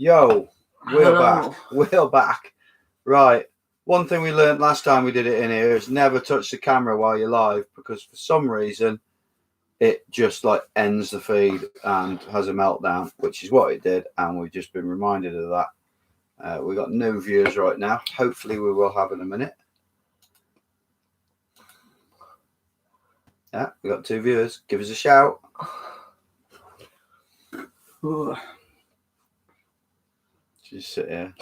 Yo, we're Hello. back. We're back. Right. One thing we learned last time we did it in here is never touch the camera while you're live, because for some reason it just like ends the feed and has a meltdown, which is what it did, and we've just been reminded of that. We've got no viewers right now. Hopefully we will have in a minute. Yeah, we got 2 viewers. Give us a shout. Ooh. Just sit here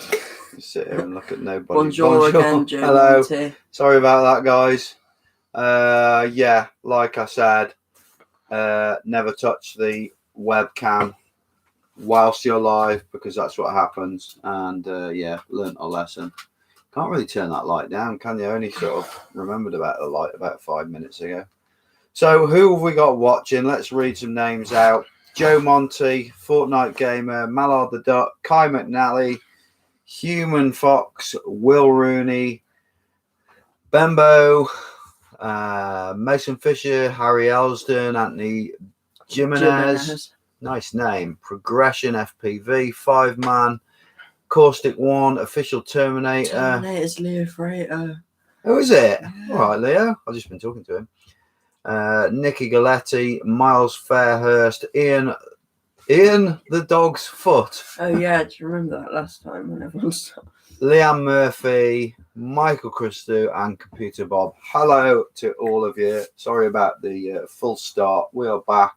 and look at nobody. Bonjour again, Joe. Hello. Monty. Sorry about that, guys. Yeah, like I said, never touch the webcam whilst you're live, because that's what happens. And yeah, learnt a lesson. Can't really turn that light down, can you? Only sort of remembered about the light about 5 minutes ago. So who have we got watching? Let's read some names out. Joe Monty, Fortnite Gamer, Mallard the Duck, Kai McNally, Human Fox, Will Rooney, Bembo, Mason Fisher, Harry Elsden, Anthony Jimenez. Nice name. Progression FPV, 5-man, Caustic One, Official Terminator. Terminator's Leo Freighter. Who is it? Yeah. All right, Leo. I've just been talking to him. Nicky Galletti, Miles Fairhurst, Ian the Dog's Foot. Oh yeah, do you remember that last time when everyone stopped? Liam Murphy, Michael Christou, and Computer Bob. Hello to all of you. Sorry about the full start. We are back.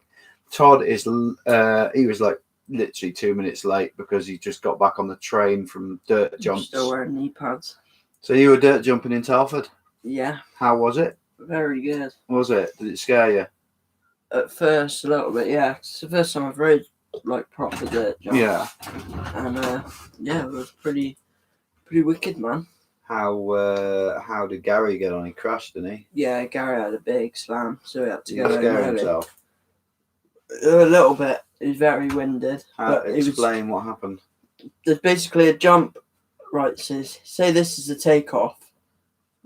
Todd is, he was like literally 2 minutes late because he just got back on the train from dirt jumps. Still wearing knee pads. So you were dirt jumping in Telford? Yeah. How was it? Very good. Was it? Did it scare you? At first, a little bit, yeah. It's the first time I've rode like proper dirt jump. Yeah. And yeah, it was pretty wicked, man. How did Gary get on? He crashed, didn't he? Yeah, Gary had a big slam, so he had to Did go he scare early. himself? A little bit. He was very winded. Explain what happened. There's basically a jump. Right, so say this is the takeoff.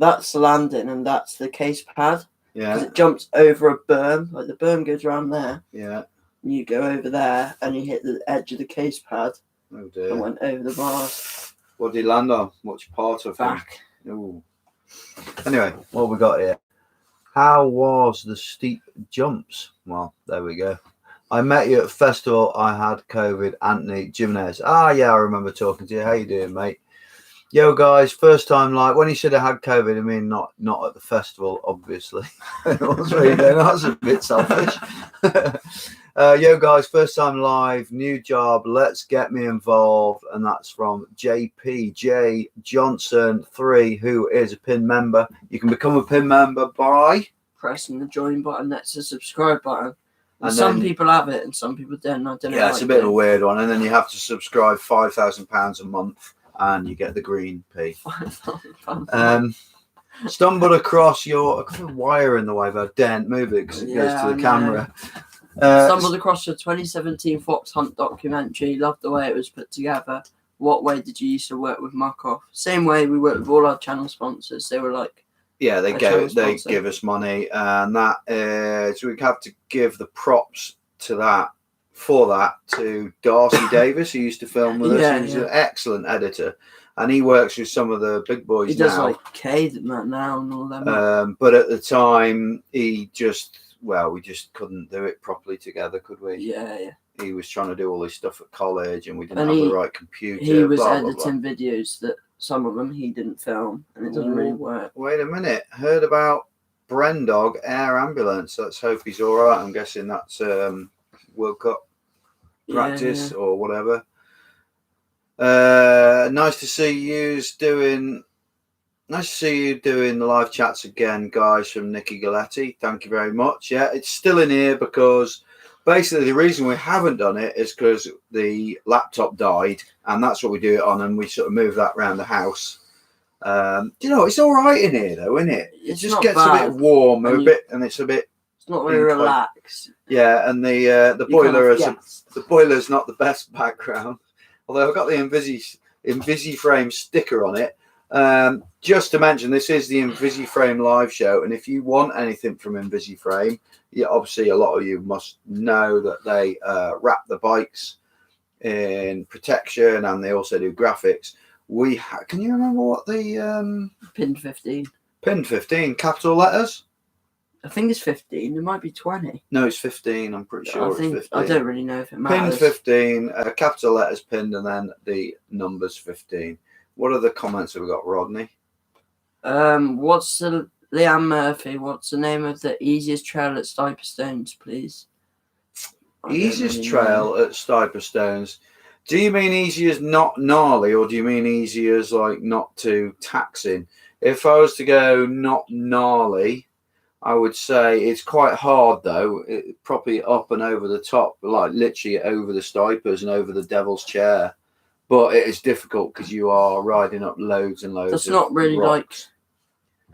That's the landing, and that's the case pad. Yeah. Because it jumps over a berm. Like the berm goes around there. Yeah. And you go over there, and you hit the edge of the case pad. Oh dear. And went over the bars. What did he land on? Which part of Back. Ooh. Anyway, what have we got here? How was the steep jumps? Well, there we go. I met you at festival. I had COVID. Anthony Jimenez. Ah, yeah, I remember talking to you. How you doing, mate? Yo, guys, first time live. When he said I had COVID, I mean not at the festival, obviously. That's a bit selfish. Yo, guys, first time live, new job. Let's get me involved, and that's from JPJ Johnson 3, who is a PIN member. You can become a PIN member by Pressing the join button next to the subscribe button. And some then, people have it, and some people don't. I don't know. Yeah, it's a bit of a weird one, and then you have to subscribe £5,000 a month. And you get the green P. Stumbled across your... I've got a wire in the way, but don't move it because it goes to the camera. Stumbled across your 2017 Fox Hunt documentary. Loved the way it was put together. What way did you used to work with Markov? Same way we work with all our channel sponsors. They were like... Yeah, they give us money. And that so we have to give the props to that. For that to Darcy Davis, who used to film with us. He's an excellent editor, and he works with some of the big boys. He does like Cade and that now and all that. But at the time, we just couldn't do it properly together, could we? Yeah. He was trying to do all this stuff at college, and we didn't have the right computer. He was editing videos that some of them he didn't film, and it doesn't really work. Wait a minute, heard about Brendog Air Ambulance? Let's hope he's all right. I'm guessing that's World Cup practice or whatever. Nice to see you doing the live chats again, guys, from Nicky Galletti. Thank you very much. Yeah, it's still in here because basically the reason we haven't done it is because the laptop died, and that's what we do it on, and we sort of move that around the house. It's all right in here though, isn't it? It just gets a bit warm, and it's a bit. Not very relaxed. Yeah, and the boiler the boiler's not the best background. Although I've got the Invisiframe sticker on it. Just to mention, this is the Invisiframe live show, and if you want anything from Invisiframe, obviously a lot of you must know that they wrap the bikes in protection, and they also do graphics. Can you remember what the Pinned 15. pinned 15 capital letters? I think it's 15. It might be 20. No, it's 15. I'm pretty sure it's 15. I don't really know if it Pinned matters. 15, capital letters pinned, and then the numbers 15. What other comments have we got, Rodney? What's the Leanne Murphy? What's the name of the easiest trail at Stiper Stones, please? Easiest trail at Stiper Stones. Do you mean easy as not gnarly, or do you mean easy as like not too taxing? If I was to go not gnarly, I would say it's quite hard though. Probably up and over the top, like literally over the Stipers and over the Devil's Chair. But it is difficult because you are riding up loads and loads. That's of not really rocks.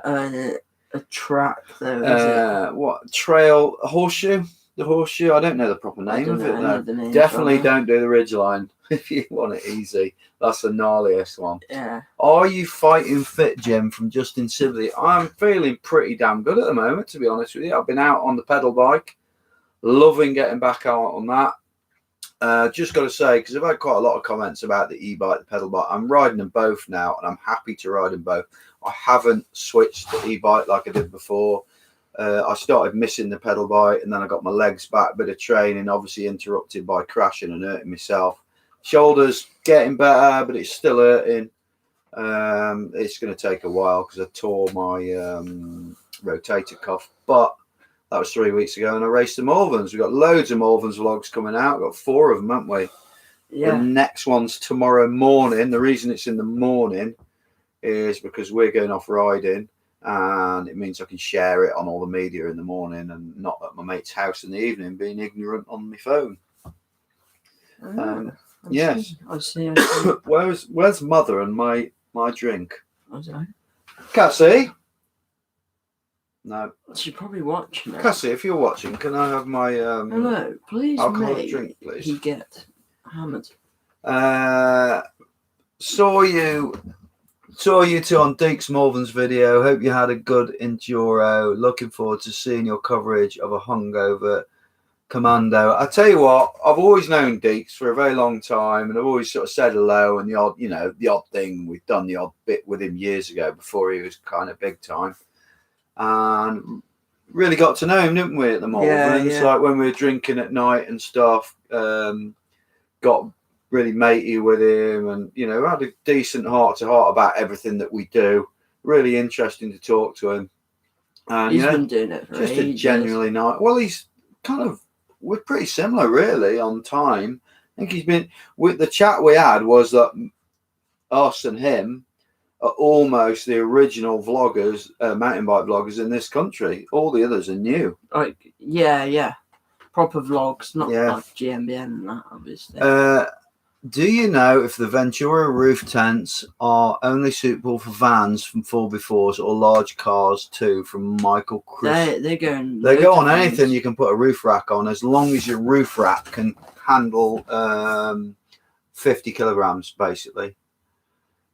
like a track though, is it? What trail? Horseshoe? The Horseshoe? I don't know the proper name of it though. Definitely don't do the Ridgeline if you want it easy. That's the gnarliest one. Yeah. Are you fighting fit, Jim, from Justin Sibley? I'm feeling pretty damn good at the moment, to be honest with you. I've been out on the pedal bike, loving getting back out on that. Just got to say, because I've had quite a lot of comments about the e-bike, the pedal bike. I'm riding them both now, and I'm happy to ride them both. I haven't switched to e-bike like I did before. I started missing the pedal bike, and then I got my legs back, bit of training, obviously interrupted by crashing and hurting myself. Shoulders getting better, but it's still hurting. It's going to take a while because I tore my rotator cuff, but that was 3 weeks ago, and I raced the Malverns. We've got loads of Malverns vlogs coming out. We've got 4 of them, haven't we? Yeah. The next one's tomorrow morning. The reason it's in the morning is because we're going off riding, and it means I can share it on all the media in the morning and not at my mate's house in the evening being ignorant on my phone. Yes. I see. Where's mother and my drink? I don't know. Cassie? No. She's probably watching it. Cassie, if you're watching, can I have my Hello, please alcoholic drink, please? He get hammered. Saw you two on Deke's Malvern's video. Hope you had a good enduro. Looking forward to seeing your coverage of a hungover commando. I tell you what, I've always known Deeks for a very long time, and I've always sort of said hello, and the odd thing. We've done the odd bit with him years ago before he was kind of big time, and really got to know him, didn't we, at the Malvern? Yeah, It's like when we were drinking at night and stuff, got really matey with him, and had a decent heart to heart about everything that we do. Really interesting to talk to him, and he's been doing it for just ages. a genuinely nice. Well, he's kind of, we're pretty similar really on time. I think he's been, with the chat we had was that us and him are almost the original vloggers, mountain bike vloggers in this country. All the others are new. Like, yeah. Proper vlogs, not like GMBN and that, obviously. Do you know if the Ventura roof tents are only suitable for vans from 4x4s or large cars too? From Michael Chris. They go on anything you can put a roof rack on, as long as your roof rack can handle 50 kilograms, basically.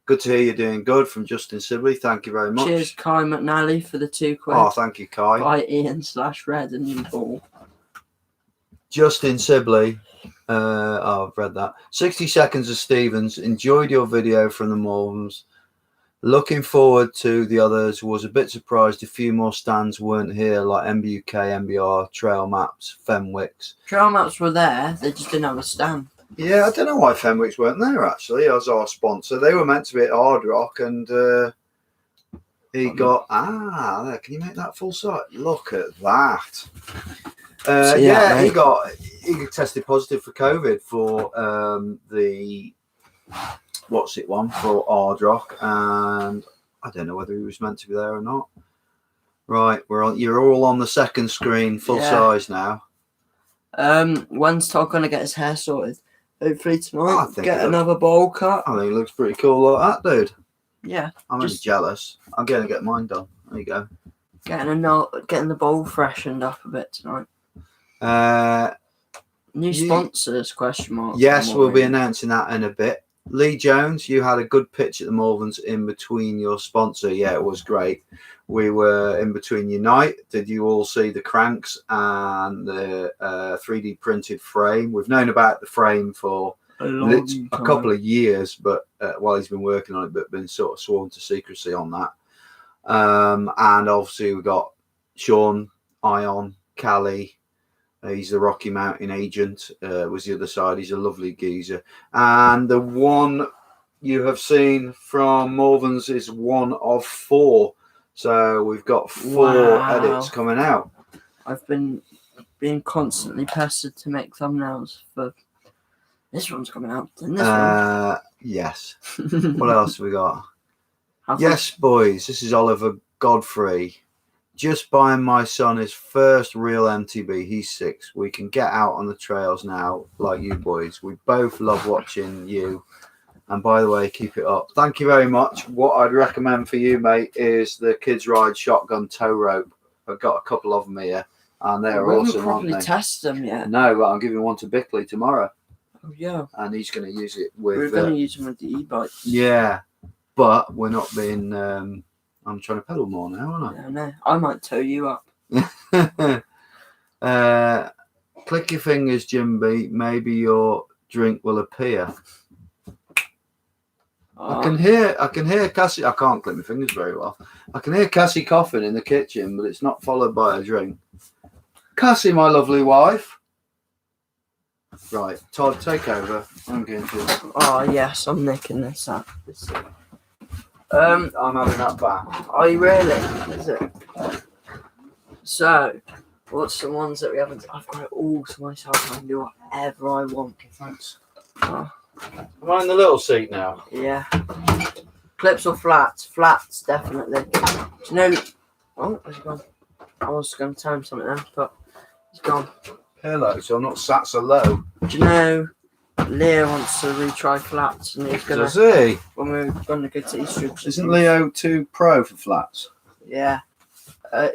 Good to hear you're doing good, from Justin Sibley. Thank you very much. Cheers, Kai McNally, for the £2. Oh, thank you, Kai. By Ian/Red and Paul. Justin Sibley. I've read that. 60 seconds of Stevens. Enjoyed your video from the Malverns. Looking forward to the others. Was a bit surprised a few more stands weren't here, like MBUK, MBR, Trail Maps, Fenwicks. Trail Maps were there, they just didn't have a stand. Yeah, I don't know why Fenwicks weren't there actually as our sponsor. They were meant to be at Hard Rock, and he got there. Can you make that full sight? Look at that. He tested positive for COVID for the for Hard Rock, and I don't know whether he was meant to be there or not. Right, you're all on the second screen, full size now. When's Todd gonna get his hair sorted? Hopefully tonight. I think get another bowl cut. I think it looks pretty cool like that, dude. Yeah. I'm just jealous. I'm gonna get mine done. There you go. Getting the bowl freshened up a bit tonight. New sponsors, question mark. Yes, we'll be announcing that in a bit. Lee Jones, you had a good pitch at the Malverns in between your sponsor. Yeah, it was great. We were in between Unite. Did you all see the cranks and the 3D printed frame? We've known about the frame for a couple of years, but while he's been working on it, but been sort of sworn to secrecy on that. And obviously we've got Sean, Ion, Callie. He's the Rocky Mountain agent. Was the other side. He's a lovely geezer. And the one you have seen from Morven's is one of 4. So we've got 4 edits coming out. I've been being constantly pestered to make thumbnails for this one's coming out. And this one. Yes. What else have we got? Yes, boys. This is Oliver Godfrey. Just buying my son his first real MTB. He's 6. We can get out on the trails now, like you boys. We both love watching you. And by the way, keep it up. Thank you very much. What I'd recommend for you, mate, is the Kids Ride Shotgun Tow Rope. I've got a couple of them here, and they're awesome, aren't they? We haven't probably tested them yet. No, but I'm giving one to Bickley tomorrow. Oh, yeah. And he's going to use it with... We're going to use them with the e-bikes. Yeah, but we're not being... I'm trying to pedal more now, aren't I? I know. I might tow you up. Click your fingers, Jimby. Maybe your drink will appear. Oh. I can hear Cassie. I can't click my fingers very well. I can hear Cassie coughing in the kitchen, but it's not followed by a drink. Cassie, my lovely wife. Right, Todd, take over. I'm going to. Oh yes, I'm nicking this up. I'm having that back. Are you really? Is it? So, what's the ones that we haven't? I've got it all to myself. I can do whatever I want. Thanks. Oh. Am I in the little seat now? Yeah. Clips or flats? Flats, definitely. Do you know? Oh, where's he gone? I was going to time something then, but he's gone. Hello, so I'm not sat so low. Do you know? Leo wants to retry flats, and he's gonna. Does he? When we're going to go to Eastridge. Isn't Leo too pro for flats? Yeah.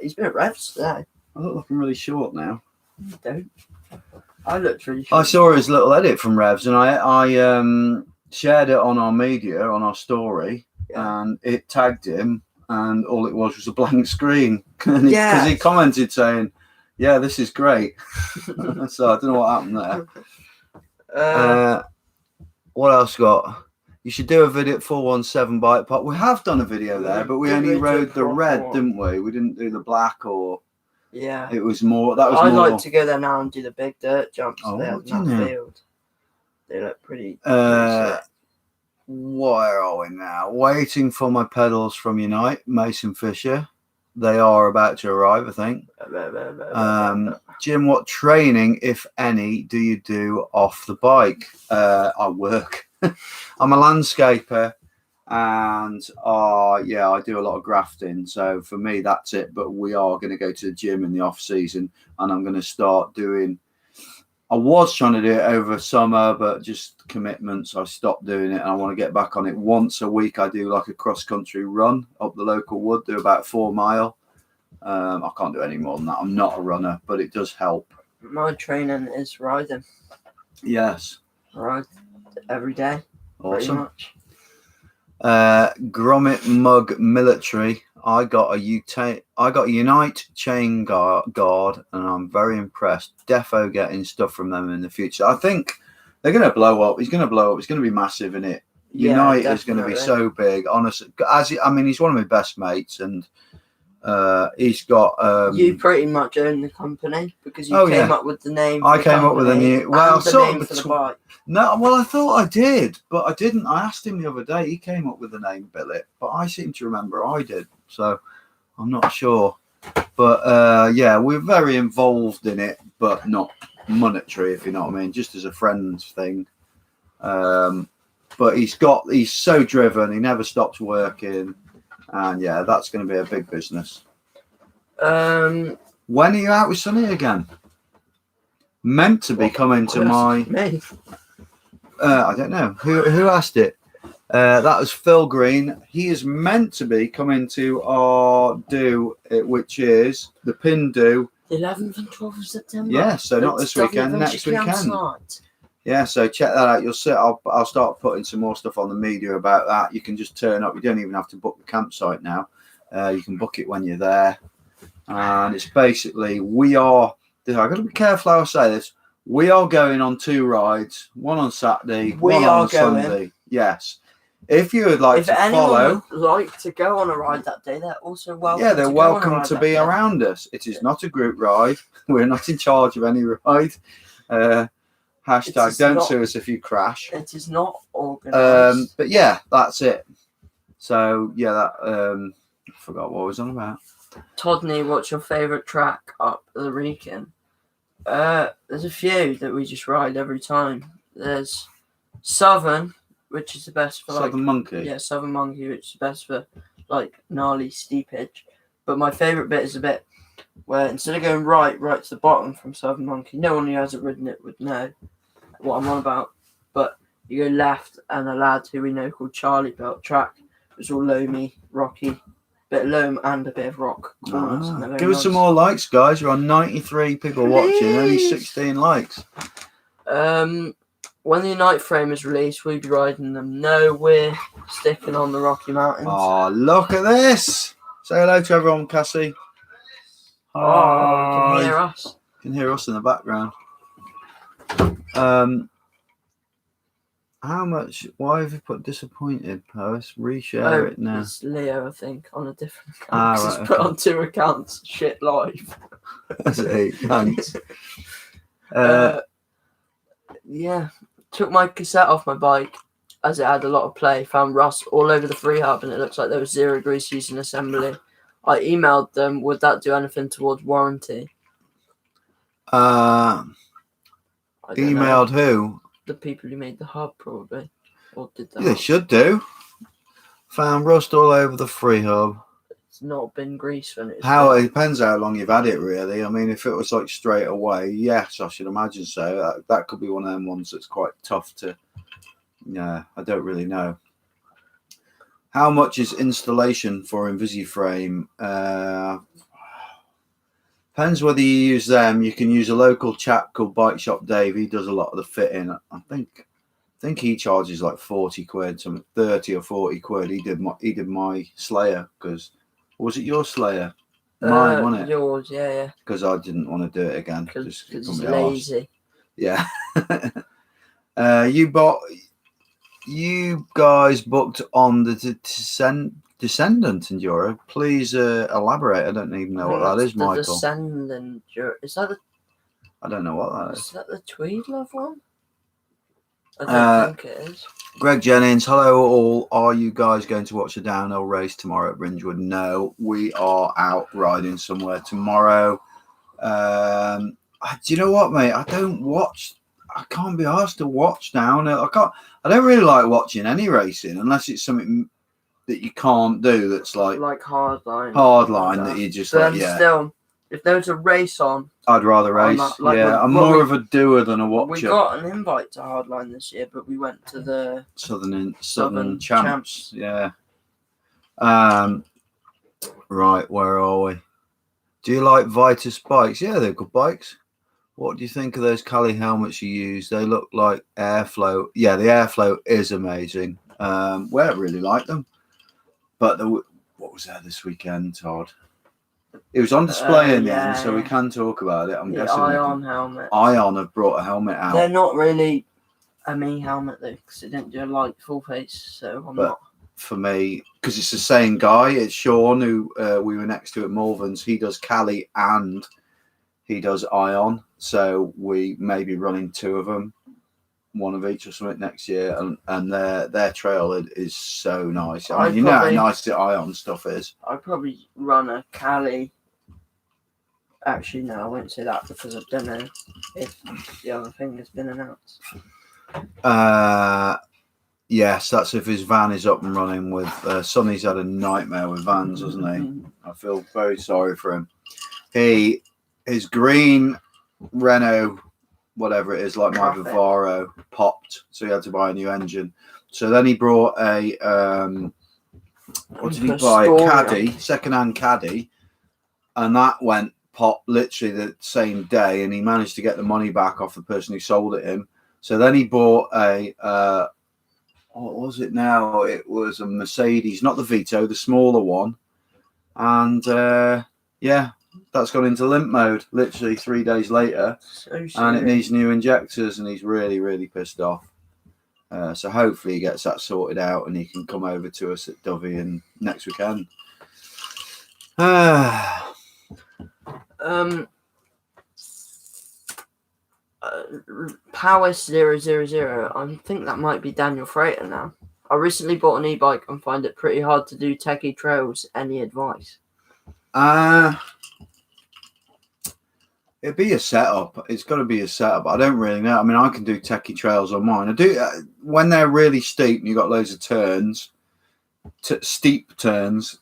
He's been at Revs today. I look like I'm really short now. You don't. I looked really short. I saw his little edit from Revs, and I shared it on our media, on our story, and it tagged him, and all it was a blank screen. Because he commented saying, "Yeah, this is great." So I don't know what happened there. What else got? You should do a video at 417 Bike Park. We have done a video there, but we only rode the red, didn't we? We didn't do the black or. Yeah. It was more. That was. I'd more... like to go there now and do the big dirt jumps there in that field. They look pretty. Where are we now? Waiting for my pedals from Unite, Mason Fisher. They are about to arrive, I think. Jim, what training, if any, do you do off the bike? I work. I'm a landscaper, and I do a lot of grafting. So for me, that's it. But we are going to go to the gym in the off season, and I'm going to start doing. I was trying to do it over summer, but just commitments. I stopped doing it, and I want to get back on it. Once a week, I do like a cross-country run up the local wood, do about 4 mile. I can't do any more than that. I'm not a runner, but it does help. My training is riding. Yes. Ride every day. Awesome. Pretty much. Gromit Mug Military. I got a Unite chain guard, and I'm very impressed. Defo getting stuff from them in the future. I think they're going to blow up. He's going to blow up. It's going to be massive, isn't it? Unite is going to be so big. Honestly, he's one of my best mates, and he's got. You pretty much own the company because you came up with the name. I came up with a new. Well, name for the bike. No, well, I thought I did, but I didn't. I asked him the other day. He came up with the name Billet, but I seem to remember I did. So I'm not sure. But we're very involved in it, but not monetary, if you know what I mean. Just as a friend's thing. But he's so driven. He never stops working. And that's going to be a big business. When are you out with Sonny again? Meant to be coming to my. Me. I don't know who asked it. That was Phil Green. He is meant to be coming to our do, which is the pin do. 11th and 12th of September. Yeah, so not this weekend, next weekend. Yeah, so check that out. You'll see. I'll start putting some more stuff on the media about that. You can just turn up. You don't even have to book the campsite now. You can book it when you're there. And it's basically I've got to be careful how I say this. We are going on 2 rides, one on Saturday, one on Sunday. Yes. If you would like to follow, would like to go on a ride that day, they're also welcome. Yeah, they're welcome to be around us. It is not a group ride. We're not in charge of any ride. Hashtag don't sue us if you crash. It is not organised. But yeah, that's it. So yeah, that I forgot what I was on about. Todney, what's your favourite track up the Wrekin? There's a few that we just ride every time. There's Southern, which is the best for Southern Monkey. Yeah, Southern Monkey, which is the best for like gnarly steepage. But my favourite bit is a bit where instead of going right to the bottom from Southern Monkey, no one who hasn't ridden it would know what I'm on about. But you go left, and a lad who we know called Charlie built track. It was all loamy, rocky, bit of loam and a bit of rock. Give us some more likes, guys. We're on 93 people watching, only 16 likes. When the Uniteframe is released, we'll be riding them. No, we're sticking on the Rocky Mountains. Oh, look at this. Say hello to everyone, Cassie. Oh, you can hear us. You can hear us in the background. How much? Why have you put disappointed post? Reshare it now. It's Leo, I think, on a different account. Right, it's put on 2 accounts. Shit live. That's it. Thanks. Yeah. Took my cassette off my bike as it had a lot of play. Found rust all over the free hub, and it looks like there was 0 grease used in assembly. I emailed them. Would that do anything towards warranty? Emailed who? The people who made the hub, probably. Or did that? Yeah, they should do. Found rust all over the free hub. It's not been grease when it's. It depends how long you've had it, really. I mean, if it was like straight away, yes, I should imagine so. That could be one of them ones that's quite tough to. Yeah, I don't really know. How much is installation for Invisiframe? Depends whether you use them. You can use a local chap called Bike Shop Dave. He does a lot of the fitting. I think he charges like 40 quid, something 30 or 40 quid. He did my Slayer because was it your Slayer? Mine, wasn't it? Yours, yeah. Because I didn't want to do it again. Because it's lazy. Yeah. You guys booked on the Descendant Enduro. Please elaborate. I don't even know what that is, Michael. Descendant Enduro. Is that the? I don't know what that is. Is that the Tweed Love one? I don't think it is. Greg Jennings, hello all. Are you guys going to watch a downhill race tomorrow at Bridgewood? No, we are out riding somewhere tomorrow. Do you know what, mate? I can't be asked to watch downhill. I don't really like watching any racing unless it's something that you can't do. That's like hardline that you just Still, if there was a race on, I'd rather race. I'm more of a doer than a watcher. We got an invite to hardline this year, but we went to the Southern Champs. Yeah. Right, where are we? Do you like Vitus bikes? Yeah, they're good bikes. What do you think of those Cali helmets you use? They look like airflow. Yeah, the airflow is amazing. We really like them. But what was there this weekend, Todd? It was on display in the end, so we can talk about it. I'm guessing. Ion helmet. Ion have brought a helmet out. They're not really a me helmet though, because it didn't do a light full face. So I'm not. For me, because it's the same guy. It's Sean who we were next to at Malvern's. He does Cali and he does Ion. So we may be running 2 of them, 1 of each or something next year, and their trail is so nice. I mean, you know how nice the Ion stuff is. I'd probably run a Cali. Actually, no, I won't say that because I don't know if the other thing has been announced. Yes, that's if his van is up and running. With Sonny's had a nightmare with vans, hasn't he? I feel very sorry for him. His green Renault, whatever it is, like my Vivaro, popped, so he had to buy a new engine. So then he brought a what did he buy? A caddy, second-hand caddy, and that went pop literally the same day, and he managed to get the money back off the person who sold it him. So then he bought a what was it now? It was a Mercedes, not the Vito, the smaller one, and That's gone into limp mode literally 3 days later, and it needs new injectors, and he's really, really pissed off. So hopefully he gets that sorted out, and he can come over to us at Dovey and next weekend. Power 000. I think that might be Daniel Freighter now. I recently bought an e-bike and find it pretty hard to do techie trails. Any advice? It'd be a setup. It's got to be a setup. I don't really know. I mean, I can do techie trails on mine. I do when they're really steep and you've got loads of turns, steep turns,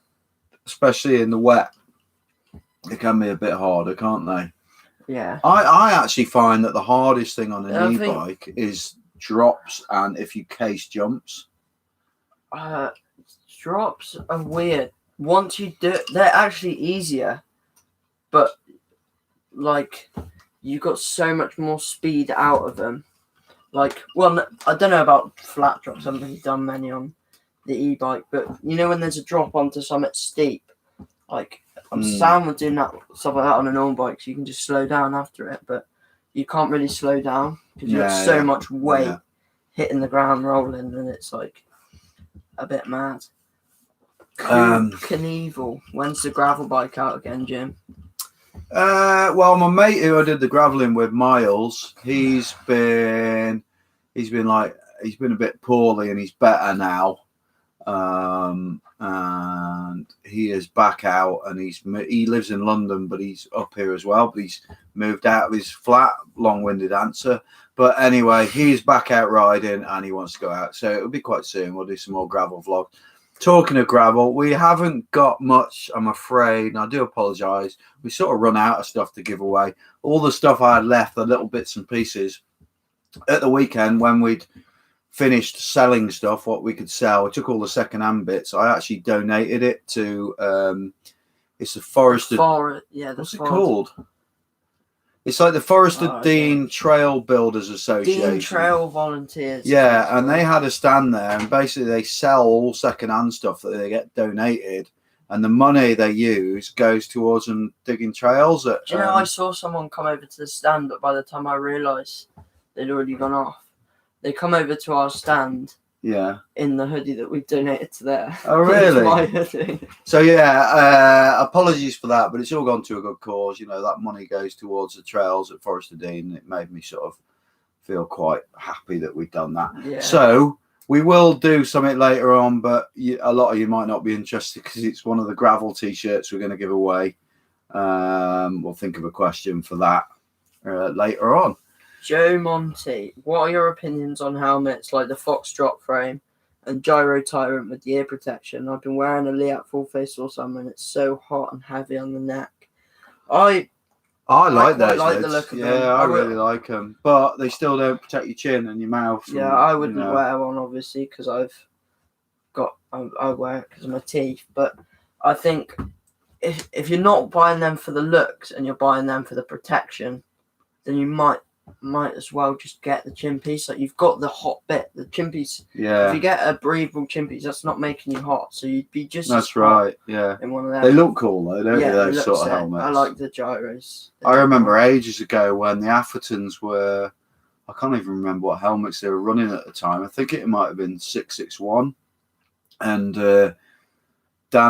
especially in the wet. They can be a bit harder, can't they? Yeah. I actually find that the hardest thing on an e-bike is drops and if you case jumps. Drops are weird. Once you do it, they're actually easier, but like you got so much more speed out of them. Like, well, I don't know about flat drops. I haven't really done many on the e-bike, but you know when there's a drop onto something steep, like I'm sound with doing that stuff like that on a normal bike, so you can just slow down after it, but you can't really slow down because you have so much weight hitting the ground rolling, and it's like a bit mad. Knievel, when's the gravel bike out again, Jim? Well, my mate who I did the gravelling with, Miles, he's been a bit poorly, and he's better now. And he is back out, and he lives in London, but he's up here as well. But he's moved out of his flat. Long-winded answer, but anyway, he's back out riding, and he wants to go out. So it'll be quite soon. We'll do some more gravel vlogs. Talking of gravel, we haven't got much, I'm afraid, and I do apologise. We sort of run out of stuff to give away. All the stuff I had left, the little bits and pieces, at the weekend when we'd finished selling stuff, what we could sell, I took all the second-hand bits. I actually donated it to, it's a Forest. What's it called? It's like the Forest of Dean Trail Builders Association. Dean Trail Volunteers. Yeah, and they had a stand there, and basically they sell all second-hand stuff that they get donated, and the money they use goes towards them digging trails. Do you know, I saw someone come over to the stand, but by the time I realised they'd already gone off, they come over to our stand. Yeah. In the hoodie that we donated to there. Oh, really? My hoodie. So, yeah, apologies for that, but it's all gone to a good cause. You know, that money goes towards the trails at Forest of Dean. It made me sort of feel quite happy that we'd done that. Yeah. So, we will do something later on, but a lot of you might not be interested because it's one of the gravel T-shirts we're going to give away. We'll think of a question for that later on. Joe Monty, what are your opinions on helmets like the Fox drop frame and Gyro Tyrant with the ear protection? I've been wearing a Liat full face all summer, and it's so hot and heavy on the neck. I like those. Like the look of them. Yeah, I really like them, but they still don't protect your chin and your mouth. Yeah, I wouldn't wear one obviously because I wear it because of my teeth. But I think if you're not buying them for the looks and you're buying them for the protection, then you might as well just get the chin piece. Like, you've got the hot bit, the chin piece. Yeah. If you get a breathable chin piece, that's not making you hot, so you'd be just. That's right. Yeah. In one of them. They look cool though, don't they? Those sort of helmets. I like the gyros. I remember ages ago when the Athertons were. I can't even remember what helmets they were running at the time. I think it might have been 661, and Dan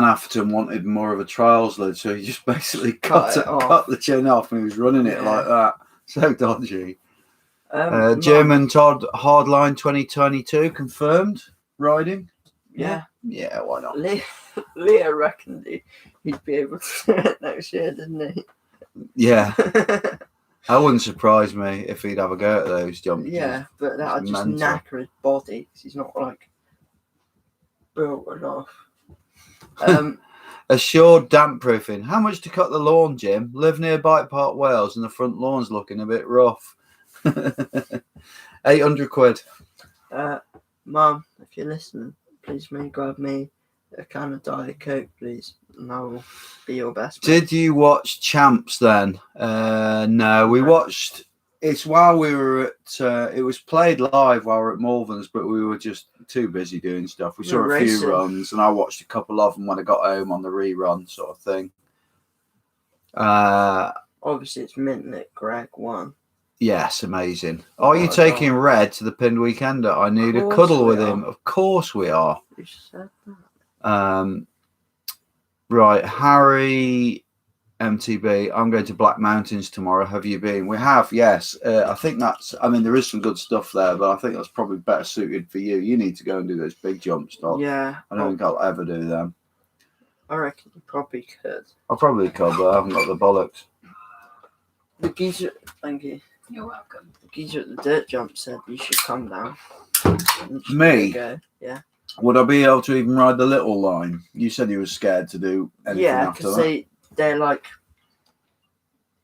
Atherton wanted more of a trials lid, so he just basically cut the chin off, and he was running it like that. So dodgy. Jim and Todd Hardline 2022 confirmed riding. Yeah, why not? Leah reckoned he'd be able to do it next year, didn't he? Yeah. That wouldn't surprise me if he'd have a go at those jumps. Yeah, but that would just knacker his body because he's not like built enough. Assured damp proofing. How much to cut the lawn, Jim? Live near Bike Park, Wales, and the front lawn's looking a bit rough. 800 quid. Mum, if you're listening, please may grab me a can of Diet Coke, please, and I will be your best mate. Did you watch Champs then? No, we watched. It's while we were at. It was played live while we were at Malvern's, but we were just too busy doing stuff. We saw a few runs, and I watched a couple of them when I got home on the rerun sort of thing. Obviously, it's mint that Greg won. Yes, amazing. Are you Oh, taking God. Red to the pinned weekender? I need a Course cuddle we with him. are. Of course we are. Who said that? Right, Harry MTB. I'm going to Black Mountains tomorrow. Have you been? We have, yes. I think that's. I mean, there is some good stuff there, but I think that's probably better suited for you. You need to go and do those big jumps, Doc. Yeah. I don't think I'll ever do them. I reckon you probably could. I probably could, but I haven't got the bollocks. The geezer, thank you. You're welcome. The geezer at the dirt jump said you should come down. Me? Go. Yeah. Would I be able to even ride the little line? You said you were scared to do anything Yeah, after because that. they're like,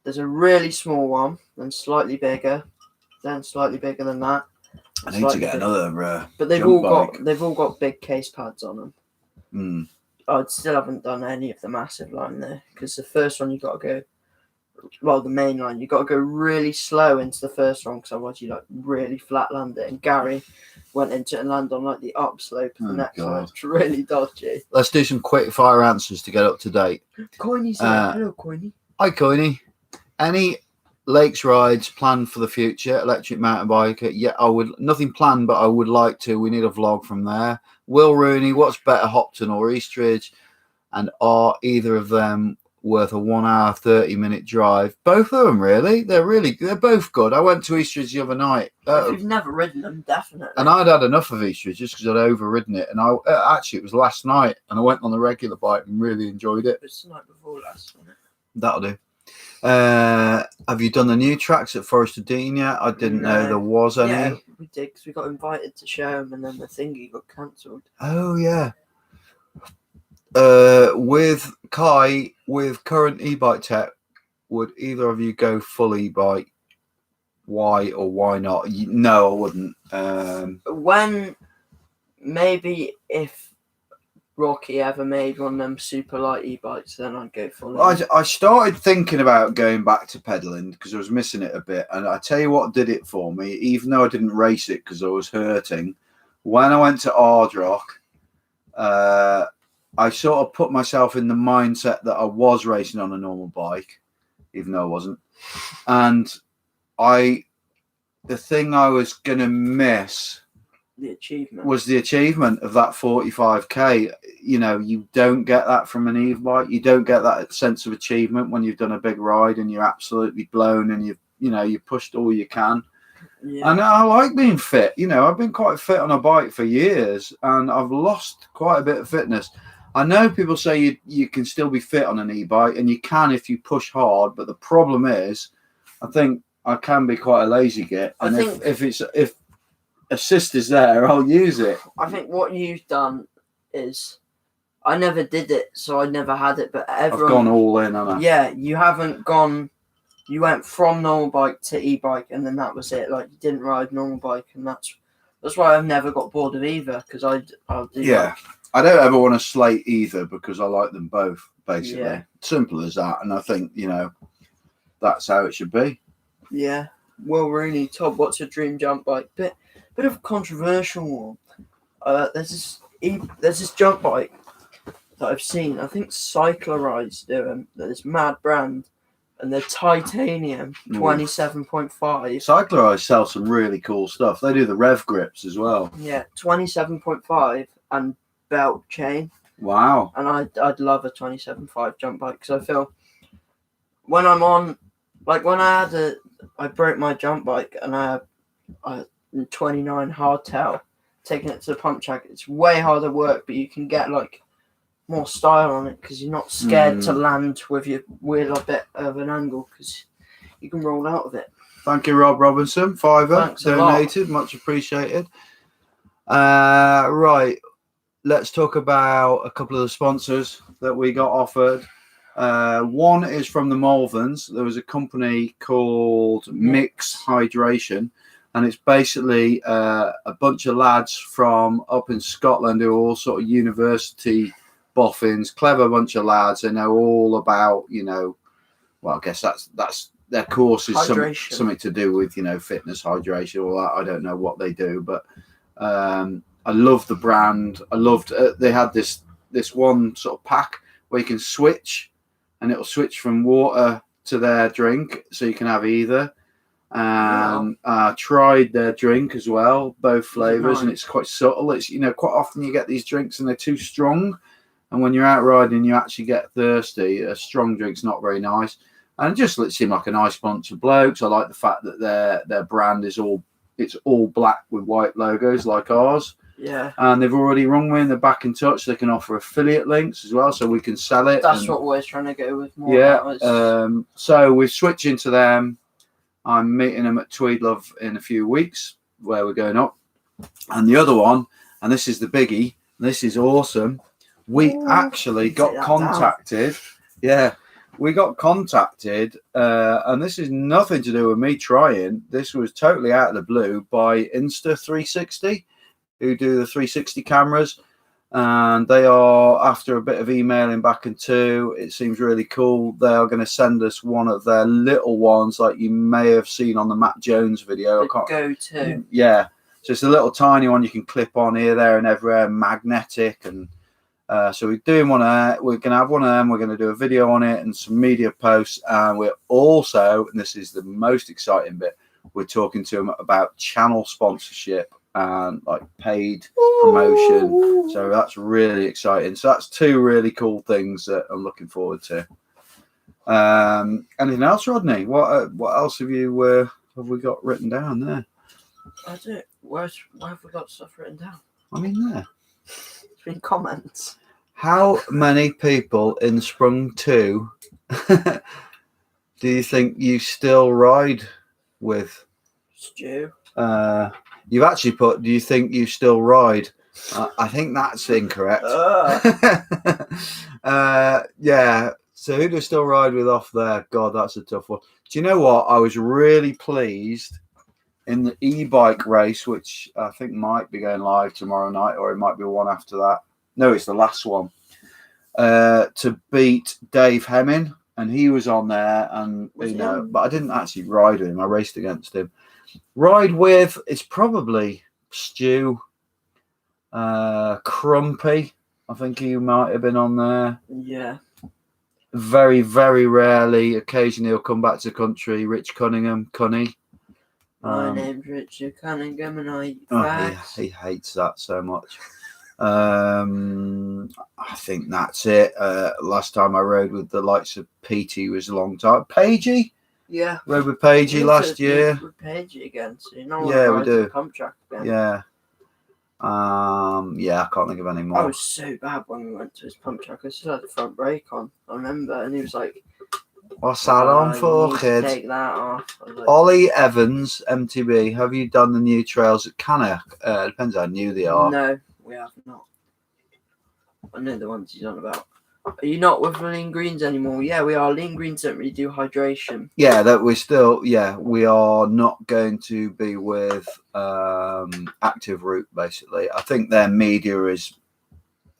there's a really small one, then slightly bigger, then slightly bigger than that. I need to get another. But they've jump all bike. got big case pads on them. Hmm. I still haven't done any of the massive line there because the first one you got to go. Well, the main line, you got to go really slow into the first one because otherwise you like really flat land it. And Gary went into it and landed on like the upslope of the next one. It's really dodgy. Let's do some quick fire answers to get up to date. Coiney's there. Hello, Coiney. Hi, Coiney. Any lakes rides planned for the future? Electric mountain bike? Yeah, I would. Nothing planned, but I would like to. We need a vlog from there. Will Rooney, what's better, Hopton or Eastridge? And are either of them worth a 1 hour 30-minute drive? Both of them, really. They're both good. I went to Eastridge the other night. If you've never ridden them, definitely. And I'd had enough of Eastridge just because I'd overridden it. And actually it was last night, and I went on the regular bike and really enjoyed it. It's the night before last, wasn't it? That'll do. Have you done the new tracks at Forest Dean yet? I didn't know there was any. Yeah, we did because we got invited to show them, and then the thingy got cancelled. Oh yeah. With Kai, with current e-bike tech, would either of you go full e-bike? Why or why not? No, I wouldn't. When maybe if Rocky ever made one of them super light e-bikes, then I'd go full. I started thinking about going back to pedaling because I was missing it a bit, and I tell you what did it for me. Even though I didn't race it because I was hurting, when I went to Ardrock, I sort of put myself in the mindset that I was racing on a normal bike, even though I wasn't. And the thing I was going to miss was the achievement of that 45k. You know, you don't get that from an e-bike. You don't get that sense of achievement when you've done a big ride and you're absolutely blown and you've pushed all you can. Yeah. And I like being fit. You know, I've been quite fit on a bike for years and I've lost quite a bit of fitness. I know people say you can still be fit on an e-bike, and you can if you push hard, but the problem is I think I can be quite a lazy git, and if assist is there, I'll use it. I think what you've done is, I never did it, so I never had it, but everyone... I've gone all in, haven't I? Yeah, you haven't gone... You went from normal bike to e-bike, and then that was it. Like, you didn't ride normal bike, and that's why I've never got bored of either, because I'll do... Yeah. I don't ever want to slate either because I like them both, basically. Yeah. Simple as that. And I think, that's how it should be. Yeah. Will Rooney, Todd, what's your dream jump bike? Bit of a controversial one. There's this jump bike that I've seen. I think Cyclorize do them. This mad brand. And they're titanium, 27.5. Cyclorize sells some really cool stuff. They do the rev grips as well. Yeah, 27.5 and belt chain. Wow. And I'd love a 27.5 jump bike because I feel when I'm on, like when I broke my jump bike and I had a 29 hardtail, taking it to the pump track, it's way harder work, but you can get like more style on it because you're not scared to land with your wheel a bit of an angle because you can roll out of it. Thank you, Rob Robinson. $5 donated, much appreciated. Right. Let's talk about a couple of the sponsors that we got offered. One is from the Malverns. There was a company called Mix Hydration, and it's basically a bunch of lads from up in Scotland who are all sort of university boffins, clever bunch of lads. They know all about, well, I guess that's their course is something to do with, fitness, hydration, all that. I don't know what they do, but I love the brand. I loved they had this one sort of pack where you can switch and it'll switch from water to their drink, so you can have either. And tried their drink as well, both flavors, and it's quite subtle. It's, you know, quite often you get these drinks and they're too strong, and when you're out riding you actually get thirsty. A strong drink's not very nice, and it just seem like a nice bunch of blokes. I like the fact that their brand is all black with white logos like ours. Yeah. And they've already rung me and they're back in touch. They can offer affiliate links as well, so we can sell it. That's what we're trying to go with more. Yeah. So we're switching to them. I'm meeting them at Tweedlove in a few weeks, where we're going up. And the other one, and this is the biggie, this is awesome. We actually got contacted. Yeah, we got contacted, and this is nothing to do with me trying. This was totally out of the blue by Insta360, who do the 360 cameras. And they are, after a bit of emailing back and two, it seems really cool. They are going to send us one of their little ones, like you may have seen on the Matt Jones video. Go-to. Yeah, so it's a little tiny one you can clip on here, there, and everywhere, magnetic. And so we're doing one of them. We're going to have one of them. We're going to do a video on it and some media posts. And we're also, and this is the most exciting bit, we're talking to them about channel sponsorship and like paid promotion. So that's really exciting. So that's two really cool things that I'm looking forward to. Anything else, Rodney? What else have we got written down there? That's it. Why have we got stuff written down? I mean, there. It's been comments. How many people in Sprung 2 do you think you still ride with? Stu. You've actually put, do you think you still ride? I think that's incorrect. Yeah. So who do you still ride with off there? God, that's a tough one. Do you know what? I was really pleased in the e-bike race, which I think might be going live tomorrow night, or it might be one after that. No, it's the last one. To beat Dave Hemming, and he was on there, and but I didn't actually ride with him. I raced against him. Ride with, it's probably Stu, Crumpy. I think he might have been on there. Yeah. Very, very rarely. Occasionally he'll come back to country. Rich Cunningham, Cunny. My name's Richard Cunningham, and he hates that so much. I think that's it. Last time I rode with the likes of Petey was a long time. Pagey? Yeah. Rode with Pagey last year. With Pagey again, so we do. Pump track again. Yeah. I can't think of any more. I was so bad when we went to his pump track. I still had the front brake on, I remember, and he was like, "What's that on for, kid?" Take that off. Like, Ollie Evans, MTB, have you done the new trails at Cannock? Depends how new they are. No, we have not. I know the ones he's on about. Are you not with Lean Greens anymore? Yeah, we are. Lean Greens don't really do hydration. Yeah, that we're still. Yeah, we are not going to be with Active Route. Basically, I think their media is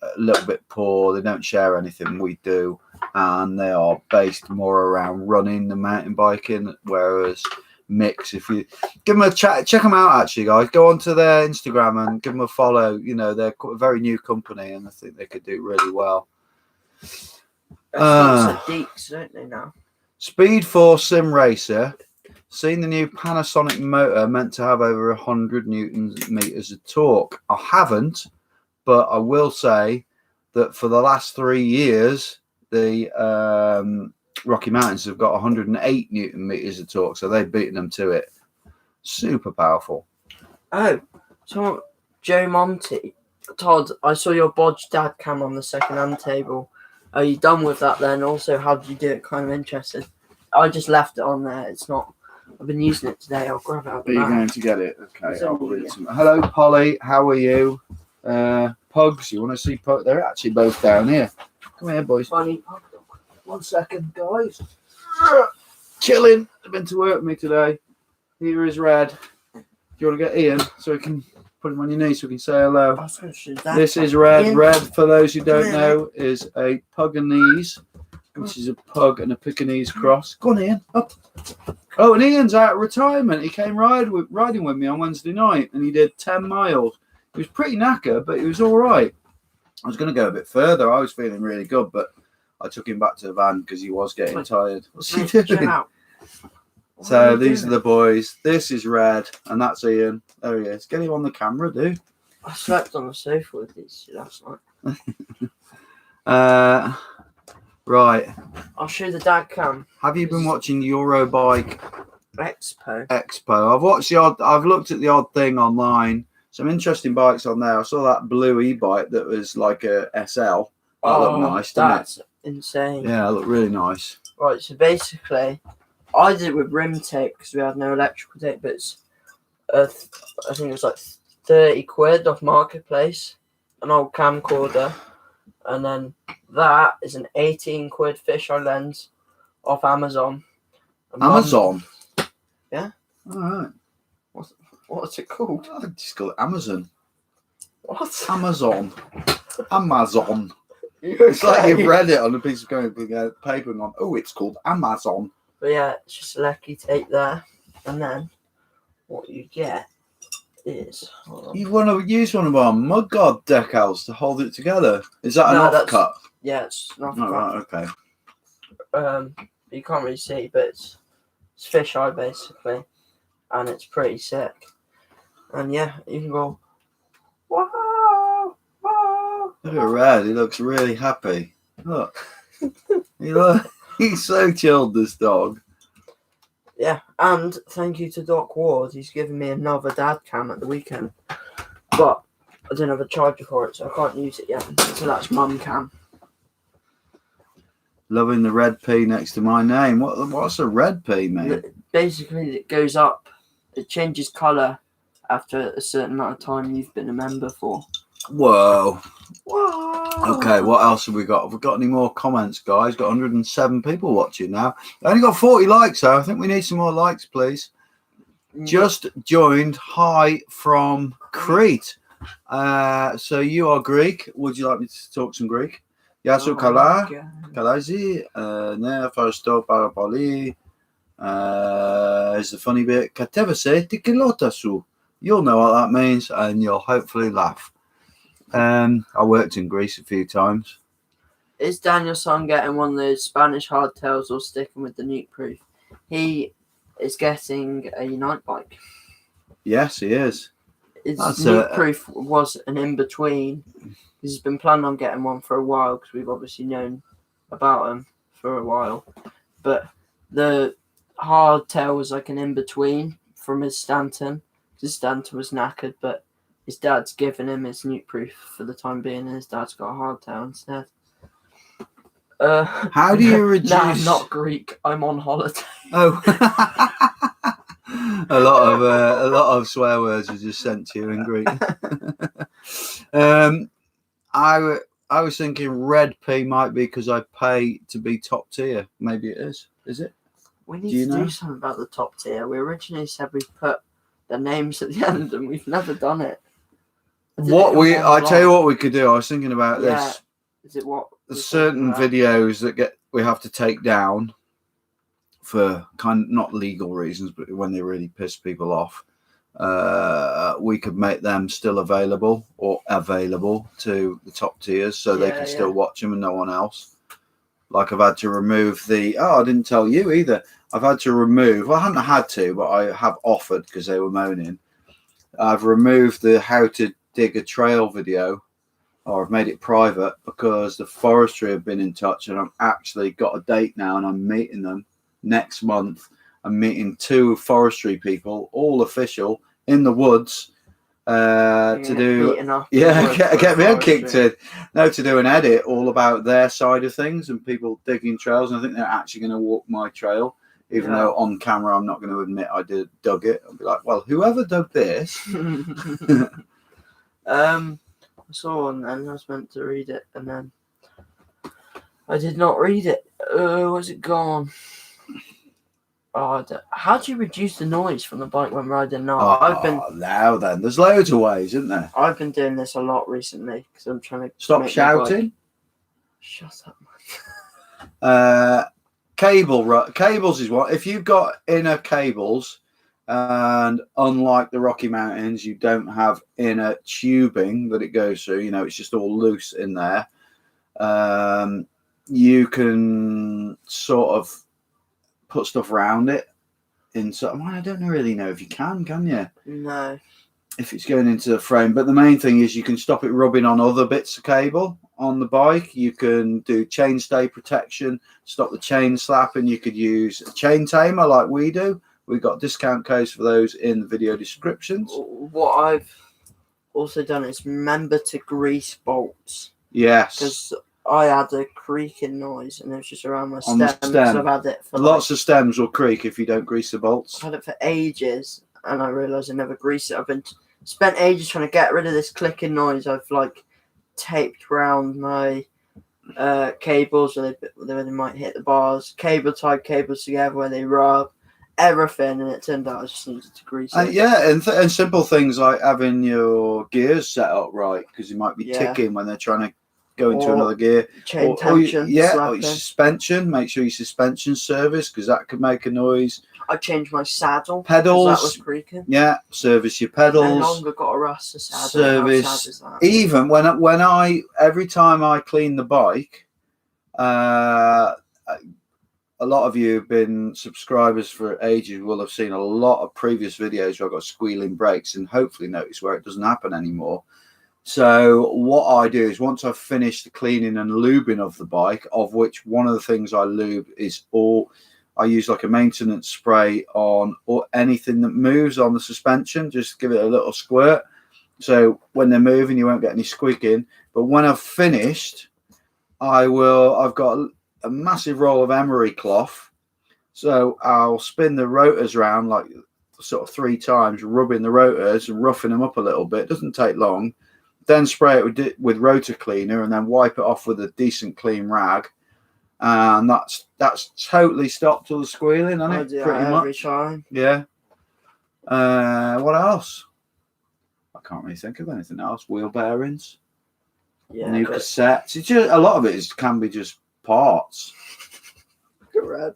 a little bit poor. They don't share anything we do, and they are based more around running than mountain biking. Whereas Mix, if you give them a chat, check them out. Actually, guys, go onto their Instagram and give them a follow. You know, they're a very new company, and I think they could do really well. Deeks, don't they now? Speed Force Sim Racer. Seen the new Panasonic motor meant to have over 100 Newton meters of torque. I haven't, but I will say that for the last 3 years, the Rocky Mountains have got 108 Newton meters of torque, so they've beaten them to it. Super powerful. Oh, so Joe Monty, Todd, I saw your Bodge dad cam on the second-hand table. Are you done with that then? Also, how did you do it? Kind of interested. I just left it on there. It's not. I've been using it today. I'll grab it out. Are you going to get it? Okay. I'll read some. Hello, Polly. How are you? Pugs. You want to see Pugs? They're actually both down here. Come here, boys. Funny pug. 1 second, guys. Chilling. They've been to work with me today. Here is Red. Do you want to get Ian so we can put him on your knee so we can say hello? This is Red. Ian. Red, for those who don't know, is a Puganese, which is a pug and a Pekingese cross. Go on, Ian. Up. Oh, and Ian's out of retirement. He came riding with me on Wednesday night, and he did 10 miles. He was pretty knackered, but he was all right. I was going to go a bit further. I was feeling really good, but I took him back to the van because he was getting Like, tired. What's he Chill doing? out. What So are you these are doing? the boys. This is Red, and that's Ian. There he is. Get him on the camera, dude. I slept on the sofa with these last night. Right. I'll show you the dad cam. Have you been watching Eurobike Expo. I've looked at the odd thing online. Some interesting bikes on there. I saw that blue e-bike that was like a SL. That looked nice, didn't it? That's insane. Yeah, it looked really nice. Right, so basically, I did it with rim tape because we had no electrical tape, but it's, I think it was like 30 quid off Marketplace, an old camcorder, and then that is an 18 quid fisheye lens off Amazon. And Amazon? Yeah. All right. What's it called? I just call it Amazon. What? Amazon. Amazon. You It's like okay? you've read it on a piece of paper and gone, oh, it's called Amazon. But yeah, it's just a lecky tape there, and then what you get is. You want to use one of our mudguard decals to hold it together. Is that an No, off-cut? Yeah, it's not. Oh, right, okay. You can't really see, but it's fisheye basically, and it's pretty sick. And yeah, you can go, wow, wow. Look at Red. He looks really happy. Look. He's so chilled, this dog. Yeah, and thank you to Doc Ward. He's given me another dad cam at the weekend, but I don't have a charger for it, so I can't use it yet. So that's mum cam. Loving the red P next to my name. What's a red P, mate? Basically, it goes up. It changes colour after a certain amount of time you've been a member for. Whoa. Whoa. Okay, what else have we got? Have we got any more comments, guys? Got 107 people watching now. Only got 40 likes, though. I think we need some more likes, please. Just joined. Hi from Crete. So you are Greek. Would you like me to talk some Greek? Yasu kala. Kalazi. Ne farsto parapoli. Is the funny bit. Katevase tikilotasu. You'll know what that means, and you'll hopefully laugh. I worked in Greece a few times. Is Daniel's son getting one of those Spanish hardtails or sticking with the nuke proof? He is getting a Unite bike. Yes, he is. His nuke proof was an in-between. He's been planning on getting one for a while because we've obviously known about him for a while. But the hardtail was like an in-between from his Stanton. His Stanton was knackered, but his dad's given him his nuke proof for the time being, and his dad's got a hardtail instead. How do you reduce? Nah, I'm not Greek. I'm on holiday. Oh, a lot of swear words are just sent to you in Greek. I was thinking red P might be because I pay to be top tier. Maybe it is. Is it? We need to do something about the top tier. We originally said we put the names at the end, and we've never done it. I tell you what we could do. I was thinking about this. Is it what? There's certain videos that we have to take down for kind of not legal reasons, but when they really piss people off. We could make them still available to the top tiers, so they can still watch them and no one else. Like I've had to remove I didn't tell you either. I've had to remove. Well, I haven't had to, but I have offered because they were moaning. I've removed the how to dig a trail video, or I've made it private because the forestry have been in touch, and I've actually got a date now, and I'm meeting them next month. I'm meeting 2 forestry people, all official, in the woods to do. Get me kicked in. No, to do an edit all about their side of things and people digging trails. And I think they're actually going to walk my trail, even though on camera I'm not going to admit I dug it. I'll be like, well, whoever dug this. I saw one and I was meant to read it, and then I did not read it. Where's it gone? How do you reduce the noise from the bike when riding now? Now then, there's loads of ways, isn't there? I've been doing this a lot recently because I'm trying to stop shouting. Shut up, man. Cables is what if you've got inner cables, and unlike the Rocky Mountains, you don't have inner tubing that it goes through. It's just all loose in there. you can sort of put stuff around it. I don't really know if you can you? No. If it's going into the frame, but the main thing is you can stop it rubbing on other bits of cable on the bike. You can do chainstay protection, stop the chain slapping. You could use a chain tamer like we do. We've got discount codes for those in the video descriptions. What I've also done is remember to grease bolts. Yes. Because I had a creaking noise and it was just around my On the stem. stem. I've had it for lots of stems will creak if you don't grease the bolts. I've had it for ages and I realised I never greased it. I've been spent ages trying to get rid of this clicking noise. I've like taped around my cables where they might hit the bars, tied cables together where they rub, everything, and it turned out I just needed to grease it. And simple things like having your gears set up right, because you might be ticking when they're trying to go into another gear. Chain tension, or your suspension. Make sure your suspension's serviced, because that could make a noise. I changed my saddle. Pedals. That was creaking. Yeah, service your pedals. No longer got a rust saddle. Service. How sad is that? Even every time I clean the bike, a lot of you have been subscribers for ages will have seen a lot of previous videos where I've got squealing brakes, and hopefully notice where it doesn't happen anymore. So what I do is once I've finished the cleaning and lubing of the bike, of which one of the things I lube is I use like a maintenance spray on or anything that moves on the suspension, just give it a little squirt. So when they're moving, you won't get any squeaking. But when I've finished, I've got a massive roll of emery cloth. So I'll spin the rotors around like sort of 3 times, rubbing the rotors and roughing them up a little bit. It doesn't take long. Then spray it with rotor cleaner and then wipe it off with a decent clean rag. And that's totally stopped all the squealing, hasn't it? I do Pretty that every much. time. Yeah. What else? I can't really think of anything else. Wheel bearings. Yeah. New cassettes. It's just, a lot of it can be just parts. Look at Red.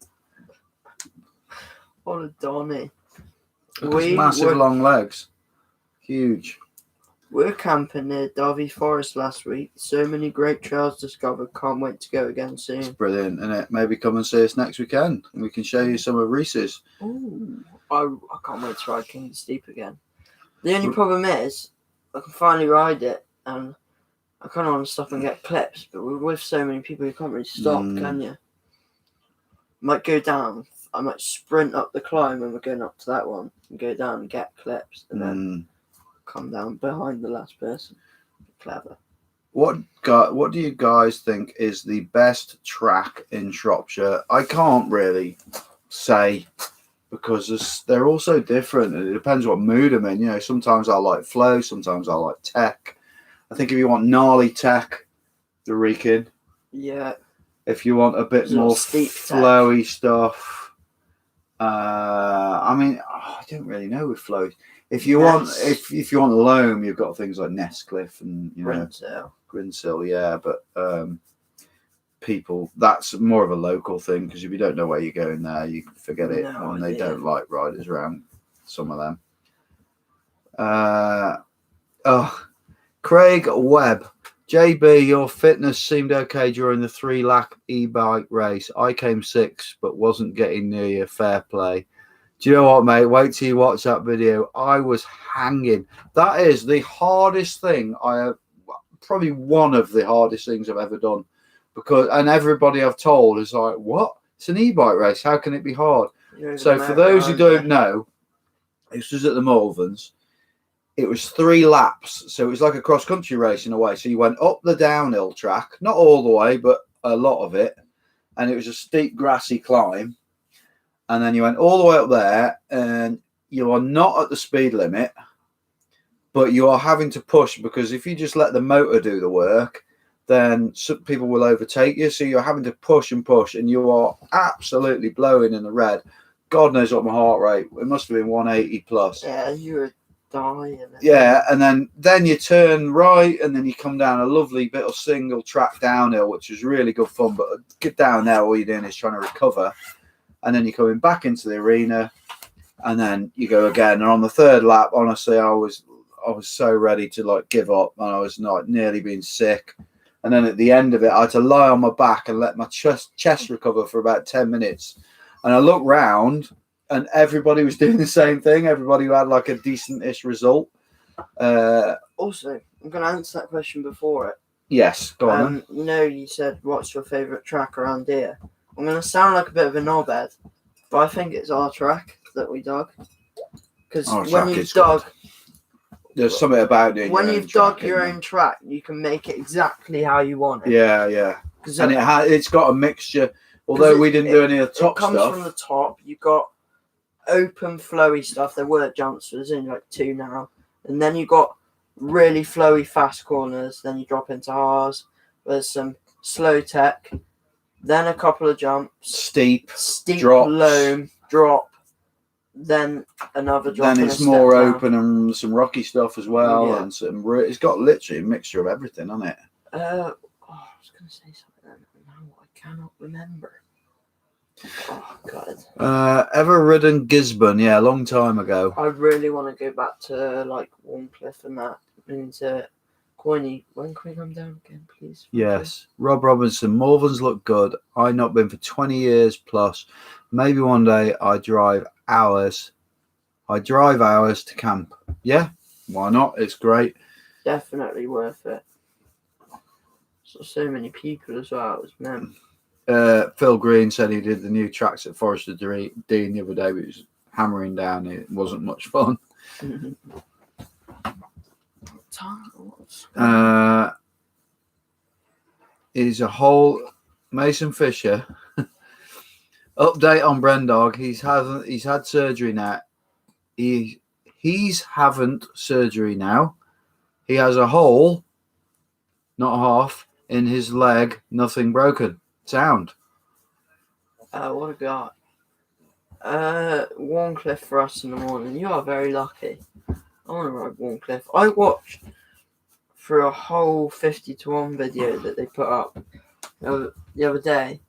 What a Donny. Massive long legs. Huge. We're camping near Derby Forest last week. So many great trails discovered. Can't wait to go again soon. It's brilliant, isn't it? Maybe come and see us next weekend and we can show you some of Reese's. Ooh, I can't wait to ride King Steep again. The only problem is I can finally ride it and I kind of want to stop and get clips, but with so many people you can't really stop, can you? Might go down. I might sprint up the climb when we're going up to that one and go down and get clips and then come down behind the last person. Clever. What do you guys think is the best track in Shropshire? I can't really say because they're all so different and it depends what mood I'm in. You know, sometimes I like flow, sometimes I like tech. I think if you want gnarly tech, the Wrekin. Yeah. If you want a bit more flowy stuff, I mean, I don't really know with flowy. If you want loam, you've got things like Nestcliff and Grinsill, yeah. But that's more of a local thing because if you don't know where you're going there, you can forget it, and they don't like riders around. Some of them. Craig Webb, JB, your fitness seemed okay during the 3-lap e-bike race. I came 6th, but wasn't getting near you. Fair play. Do you know what, mate? Wait till you watch that video. I was hanging. That is the hardest thing probably one of the hardest things I've ever done. And everybody I've told is like, what? It's an e-bike race. How can it be hard? So for those who don't know, this was at the Malverns. It was 3 laps. So it was like a cross-country race in a way. So you went up the downhill track, not all the way, but a lot of it. And it was a steep, grassy climb. And then you went all the way up there, and you are not at the speed limit, but you are having to push because if you just let the motor do the work, then some people will overtake you. So you're having to push and push, and you are absolutely blowing in the red. God knows what my heart rate. It must have been 180 plus. Yeah, you were dying. Yeah, and then you turn right, and then you come down a lovely bit of single track downhill, which is really good fun. But get down there, all you're doing is trying to recover. And then you're coming back into the arena, and then you go again. And on the 3rd lap, honestly, I was so ready to like give up, and I was like nearly being sick. And then at the end of it, I had to lie on my back and let my chest recover for about 10 minutes. And I looked round and everybody was doing the same thing. Everybody who had like a decent-ish result. Also, I'm going to answer that question before it. Yes, go on. You know, you said, what's your favourite track around here? I'm going to sound like a bit of a knobhead, but I think it's our track that we dug. Because when you've dug... There's something about it. When you've dug your own track, you can make it exactly how you want it. Yeah, yeah. And it's got a mixture. Although we didn't do any of the top stuff. It comes from the top. You've got open, flowy stuff. There were jumps, so there's only like 2 now. And then you've got really flowy, fast corners. Then you drop into ours. There's some slow tech. Then a couple of jumps. Steep drops. Loam, drop. Then another drop. Then it's more open and some rocky stuff as well. Yeah. And it's got literally a mixture of everything, hasn't it? I was going to say something. Now I cannot remember. Oh, God. Ever ridden Gisborne? Yeah, a long time ago. I really want to go back to like Warncliffe and that. Into Coiney. When can we come down again, please? Yes. Rob Robinson. Morvens look good. I've not been for 20 years plus. Maybe one day I drive hours to camp. Yeah, why not? It's great. Definitely worth it. So many people as well. It was meant. Phil Green said he did the new tracks at Forest of Dean the other day, but it was hammering down. It wasn't much fun. Is a whole Mason Fisher update on Brendog. He's had surgery now. He's haven't surgery now. He has a hole, not half, in his leg. Nothing broken. Sound. What a guy. Warncliffe for us in the morning. You are very lucky. I want to ride Warncliffe. I watched for a whole 50-1 video that they put up the other day,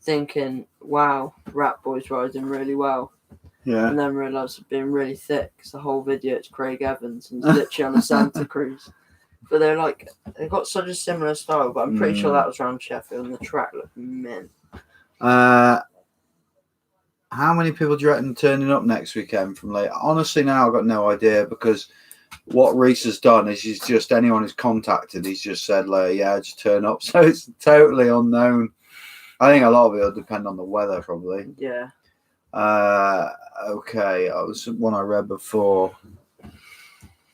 thinking, wow, Rat Boy's riding really well. Yeah. And then realised it's been really thick because the whole video it's Craig Evans and he's literally on a Santa Cruz. But they've got such a similar style, but I'm pretty sure that was around Sheffield and the track looked mint. How many people do you reckon turning up next weekend from late? Honestly, now I've got no idea because what Reese has done is he's just anyone who's contacted, he's just said, like, yeah, just turn up. So it's totally unknown. I think a lot of it will depend on the weather, probably. Yeah. Okay. I was one I read before.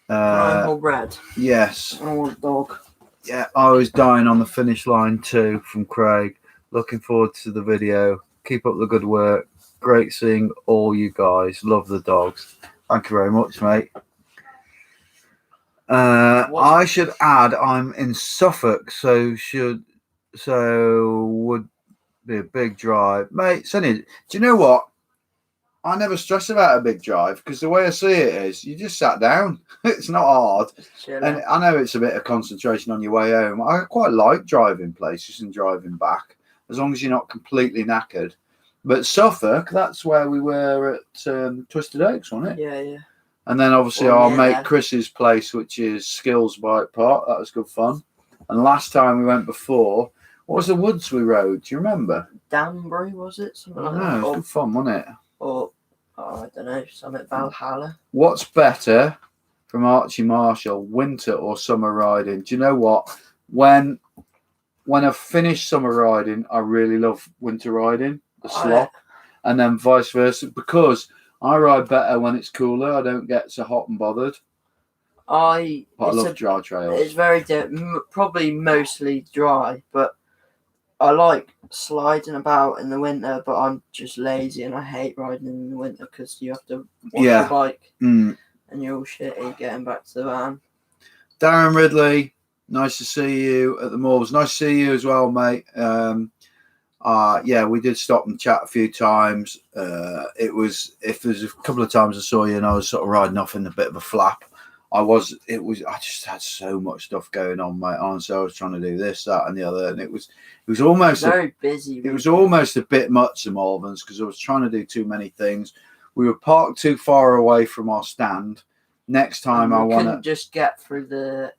Triangle red. Yes. I want dog. Yeah, I was dying on the finish line too from Craig. Looking forward to the video. Keep up the good work. Great seeing all you guys. Love the dogs. Thank you very much, mate. I should add I'm in Suffolk, so would be a big drive. Mate, Sonny, do you know what? I never stress about a big drive because the way I see it is you just sat down. It's not hard. And I know it's a bit of concentration on your way home. I quite like driving places and driving back as long as you're not completely knackered. But Suffolk, that's where we were at Twisted Oaks, wasn't it? Yeah, yeah. And then obviously our mate Chris's place, which is Skills Bike Park. That was good fun. And last time we went before, what was the woods we rode? Do you remember? Danbury, was it? Something like that. It was good fun, wasn't it? Or, I don't know, something Valhalla. What's better from Archie Marshall, winter or summer riding? Do you know what? When I've finished summer riding, I really love winter riding, the slop. And then vice versa, because I ride better when it's cooler. I don't get so hot and bothered. I love dry trails. It's very probably mostly dry, but I like sliding about in the winter. But I'm just lazy and I hate riding in the winter because you have to wash your bike and you're all shitty getting back to the van. Darren Ridley, nice to see you at the Moors. Nice to see you as well, mate. We did stop and chat a few times. If there's a couple of times I saw you and I was sort of riding off in a bit of a flap. I just had so much stuff going on, mate. Honestly, I was trying to do this, that, and the other, and it was almost very busy. It was almost a bit much to Malvern's because I was trying to do too many things. We were parked too far away from our stand. Next time I want to just get through the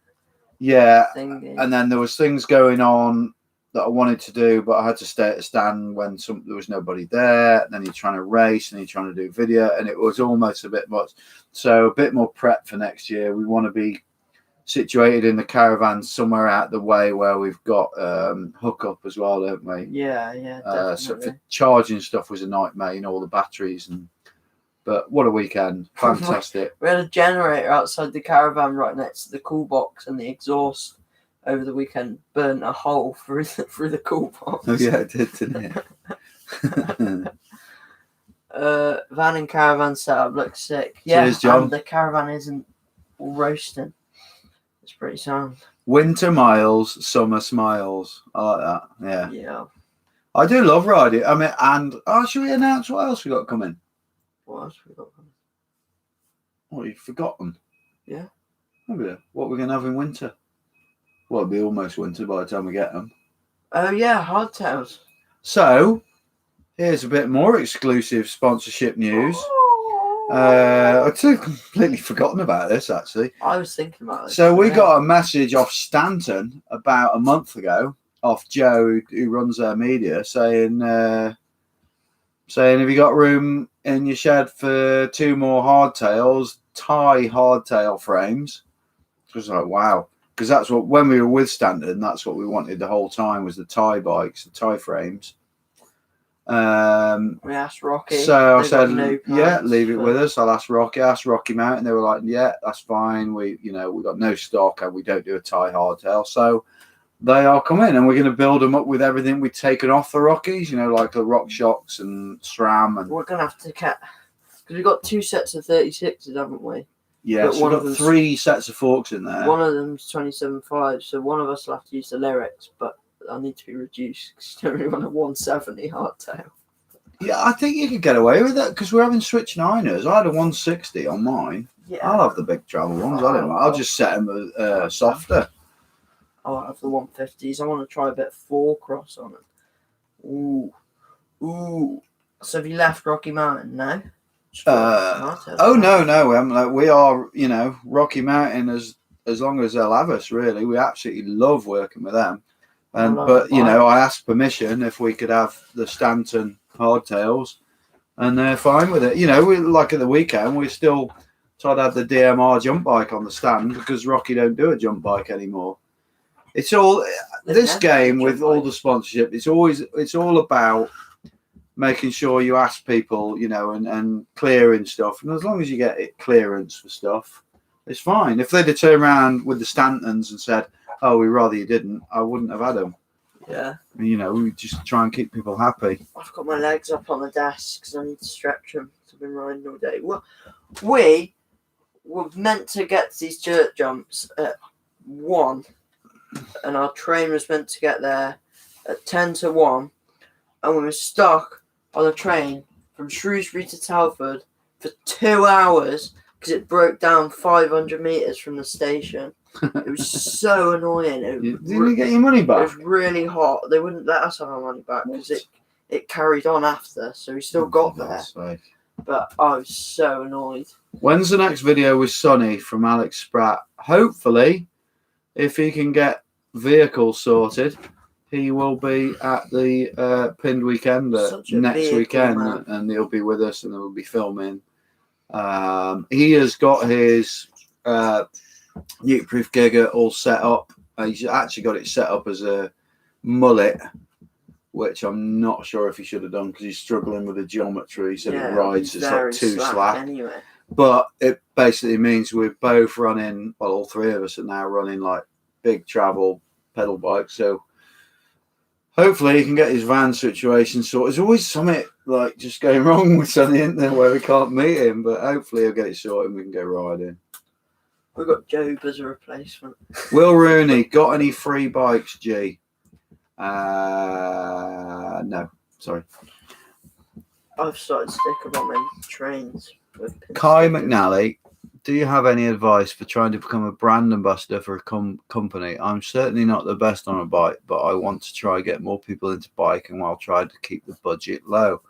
Yeah, thingy. and then there was things going on that I wanted to do, but I had to stay at a stand when there was nobody there. And then you're trying to race and you're trying to do video, and it was almost a bit much. So a bit more prep for next year. We want to be situated in the caravan somewhere out the way where we've got hookup as well, don't we? Yeah, definitely. So for charging stuff was a nightmare, all the batteries but what a weekend. Fantastic. We had a generator outside the caravan right next to the cool box, and the exhaust over the weekend burnt a hole through the cool box. Oh yeah, it did, didn't it? Van and caravan setup looks sick. Yeah, cheers, John. And the caravan isn't all roasting. It's pretty sound. Winter miles, summer smiles. I like that. Yeah. Yeah. I do love riding. I mean, and should we announce what else we got coming? What else we got coming? What, you've forgotten? Yeah. Maybe what we're gonna have in winter. Well, it'll be almost winter by the time we get them. Oh yeah, hardtails. So, here's a bit more exclusive sponsorship news. I'd completely forgotten about this, actually. I was thinking about this. So we got a message off Stanton about a month ago, off Joe, who runs their media, saying, have you got room in your shed for 2 more hardtails, tie hardtail frames? I was like, wow. Because that's what, when we were with Stanton, that's what we wanted the whole time, was the tie bikes, the tie frames. We asked Rocky. So I said, yeah, leave it with us. I'll ask Rocky. I asked Rocky Mountain. They were like, yeah, that's fine. We got no stock and we don't do a tie hardtail. So they are coming, and we're going to build them up with everything we've taken off the Rockies, like the Rock Shocks and SRAM. And we're going to have to because we've got 2 sets of 36s, haven't we? Yeah, so we've got 3 sets of forks in there. One of them's 27.5, so one of us will have to use the lyrics, but I need to be reduced because you don't really want a 170 hardtail. Yeah, I think you could get away with it because we're having switch 9ers. I had a 160 on mine. Yeah. I'll have the big travel ones. I don't know. I'll just set them softer. I'll have the 150s. I want to try a bit of 4-cross on them. Ooh. So have you left Rocky Mountain now? No, we haven't. We are, Rocky Mountain as long as they'll have us. Really, we absolutely love working with them. But I asked permission if we could have the Stanton hardtails, and they're fine with it. We like at the weekend we still tried to have the DMR jump bike on the stand because Rocky don't do a jump bike anymore. It's all this game with all the sponsorship. It's all about making sure you ask people, and clearing stuff. And as long as you get clearance for stuff, it's fine. If they'd have turned around with the Stantons and said, oh, we'd rather you didn't, I wouldn't have had them. Yeah. We just try and keep people happy. I've got my legs up on the desk because I need to stretch them. I've been riding all day. Well, we were meant to get to these church jumps at 1, and our train was meant to get there at 10 to 1, and we were stuck on a train from Shrewsbury to Telford for 2 hours because it broke down 500 metres from the station. It was so annoying. Didn't you get your money back? It was really hot. They wouldn't let us have our money back because it carried on after, so we still got there. Right. But I was so annoyed. When's the next video with Sonny from Alex Spratt? Hopefully, if he can get vehicles sorted, he will be at the Pinned Weekend next weekend, man. And he'll be with us, and we'll be filming. He has got his Nuke-proof Giga all set up. He's actually got it set up as a mullet, which I'm not sure if he should have done because he's struggling with the geometry. He said it rides just like too slack. Anyway. But it basically means we're both running, well, all 3 of us are now running like big travel pedal bikes. So hopefully he can get his van situation sorted. There's always something like just going wrong with Sonny, isn't there, where we can't meet him, but hopefully he'll get it sorted and we can go riding. We've got Job as a replacement. Will Rooney, got any free bikes, G? No, sorry. I've started sticker bombing trains. Kai McNally, do you have any advice for trying to become a brand ambassador for a company? I'm certainly not the best on a bike, but I want to try get more people into biking while trying to keep the budget low.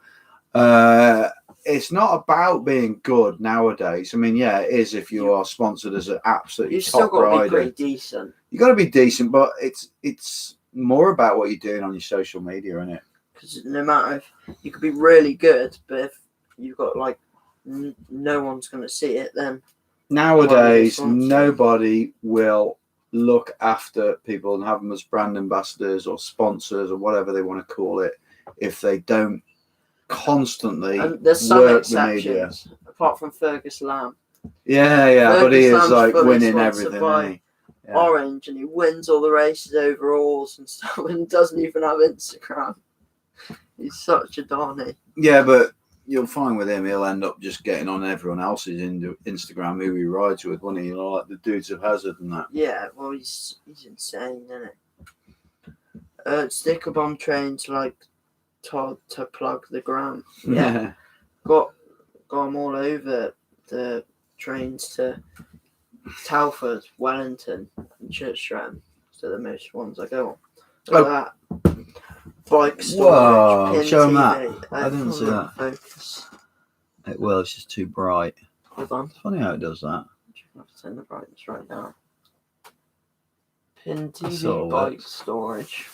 it's not about being good nowadays. I mean, yeah, it is if you are sponsored as an absolutely You've still top got to be rider. pretty decent. You got to be decent, but it's more about what you're doing on your social media, isn't it? Because no matter if you could be really good, but if you've got like no one's going to see it, then Nowadays nobody will look after people and have them as brand ambassadors or sponsors or whatever they want to call it if they don't constantly there's some work exceptions, the media. Apart from Fergus Lamb. Yeah, but he is Lamb's like fully winning sponsored everything, by isn't he? Yeah. Orange, and he wins all the races overalls and stuff, and doesn't even have Instagram. He's such a Donny. Yeah, but you'll find with him, he'll end up just getting on everyone else's Instagram who he rides with, won't he? You know, like the Dudes of Hazard and that. Yeah, well, he's insane, isn't it? Sticker bomb trains like Todd to plug the gram. Yeah, got them all over the trains to Telford, Wellington, and Churchstretton. So the most ones I go on. Look at that. Bike storage. Whoa, Pin show him TV. that. I didn't see that. Focus. Well, it's just too bright. Hold on. It's funny how it does that. I have to turn the brightness right now. Pin TV bike storage.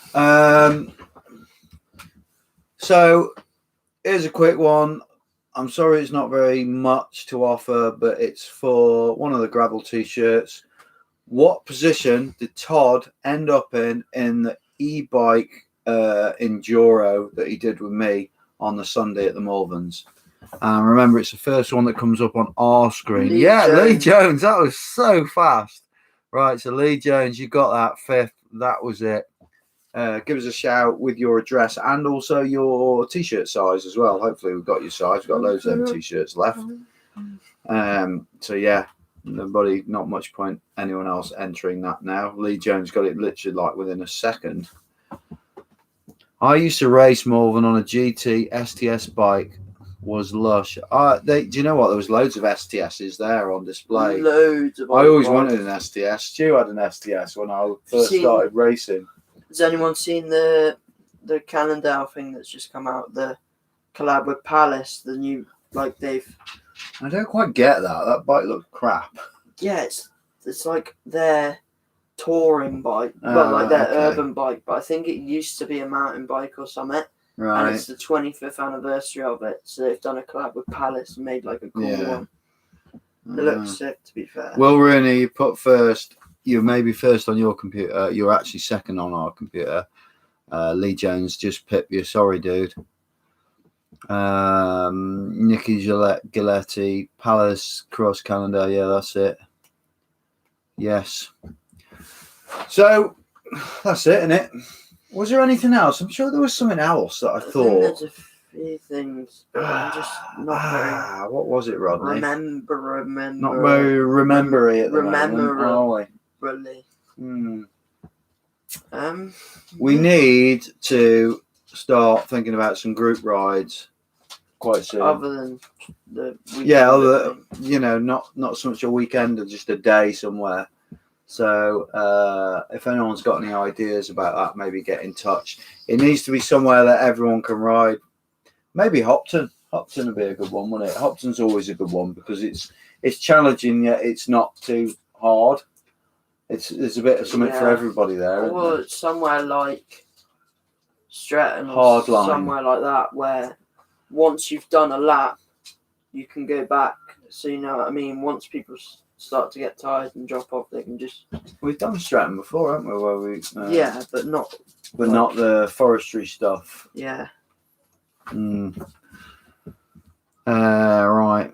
So here's a quick one. I'm sorry it's not very much to offer, but it's for one of the gravel t-shirts. What position did Todd end up in the e-bike enduro that he did with me on the Sunday at the Malverns? Remember, it's the first one that comes up on our screen. Lee Jones. That was so fast. Right, so Lee Jones, you got that fifth. That was it. Give us a shout with your address and also your t-shirt size as well. Hopefully we've got your size. We've got loads of them t-shirts left. So yeah, not much point anyone else entering that now. Lee Jones got it literally like within a second. I used to race Malvern on a GT STS bike. Was lush. Do you know what? There was loads of STSs there on display. Loads of. I always wanted an STS. Stu had an STS when I first started racing. Has anyone seen the Cannondale thing that's just come out? The collab with Palace, the new they've. I don't quite get that. That bike looked crap. Yeah, it's like their touring bike, but their urban bike. But I think it used to be a mountain bike or something. Right. And it's the 25th anniversary of it, so they've done a collab with Palace and made like a cool one. It looks sick, to be fair. Well, Rooney, you put first. You're maybe first on your computer. You're actually second on our computer. Lee Jones just pipped you. Sorry, dude. Nicky Giletti, Palace, Cross Calendar. Yeah, that's it. Yes. So that's it, innit? Was there anything else? I'm sure there was something else that I thought. Think there's a few things, but I'm just not very. What was it, Rodney? Remember. Not very remembery at the moment, are we? Really. We need to start thinking about some group rides quite soon. Other than the weekend. Not so much a weekend or just a day somewhere. So if anyone's got any ideas about that, maybe get in touch. It needs to be somewhere that everyone can ride. Maybe Hopton. Hopton would be a good one, wouldn't it? Hopton's always a good one because it's challenging yet it's not too hard. There's a bit of something for everybody there. Well, it's somewhere like Stretton or somewhere like that where once you've done a lap, you can go back. So you know what I mean. Once people start to get tired and drop off, they can just. We've done Stratton before, haven't we? Where we but not. But not the forestry stuff. Yeah. Right.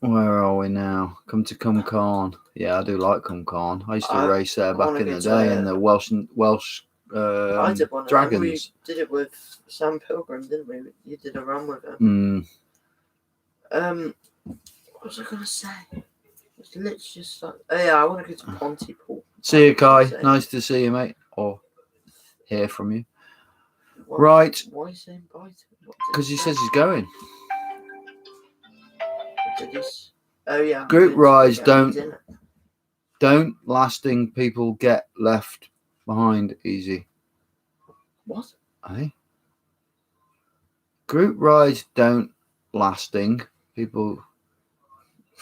Where are we now? Come to Cumcarn. Yeah, I do like Cumcarn. I used to race there back in the day in the Welsh I did one Dragons. We did it with Sam Pilgrim, didn't we? You did a run with him. What was I going to say? It's literally just like, I want to go to Pontypool. See you, Kai. Nice to see you, mate. Or hear from you. Right. Why are you saying bye? Because he says he's going. Group rides don't lasting people get left behind easy. What? Eh? Group rides don't lasting. People.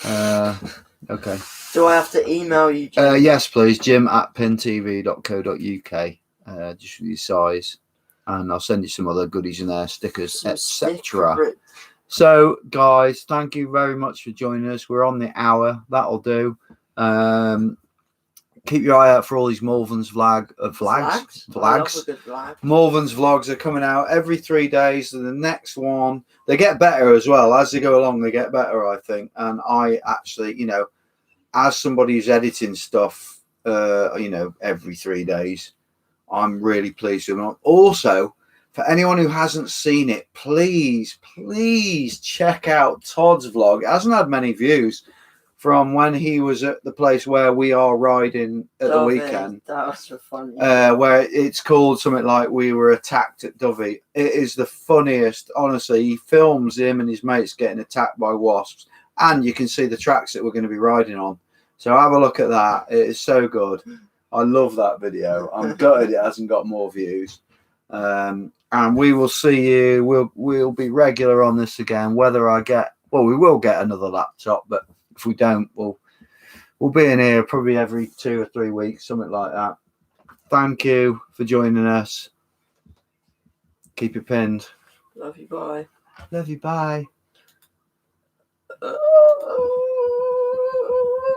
Okay. Do I have to email you, Jim? Yes, please. Jim@pintv.co.uk. Just with your size, and I'll send you some other goodies in there, stickers, Some etc. sticker- So, guys, thank you very much for joining us. We're on the hour. That'll do. Keep your eye out for all these Malvern's flags. I love a good flag. Malvern's vlogs are coming out every 3 days. And the next one, they get better as well. As they go along, they get better, I think. And I actually, you know, as somebody who's editing stuff, you know, every 3 days, I'm really pleased with them. Also, for anyone who hasn't seen it, please check out Todd's vlog. It hasn't had many views from when he was at the place where we are riding at the weekend. That was so funny. Where it's called something like We Were Attacked at Dovey. It is the funniest, honestly. He films him and his mates getting attacked by wasps, and you can see the tracks that we're going to be riding on. So have a look at that. It is so good. I love that video. I'm gutted it hasn't got more views. And we will see you. We'll be regular on this again. Whether I get, well, we will get another laptop, but if we don't, we'll be in here probably every 2 or 3 weeks, something like that. Thank you for joining us. Keep it pinned. Love you. Bye. Love you. Bye.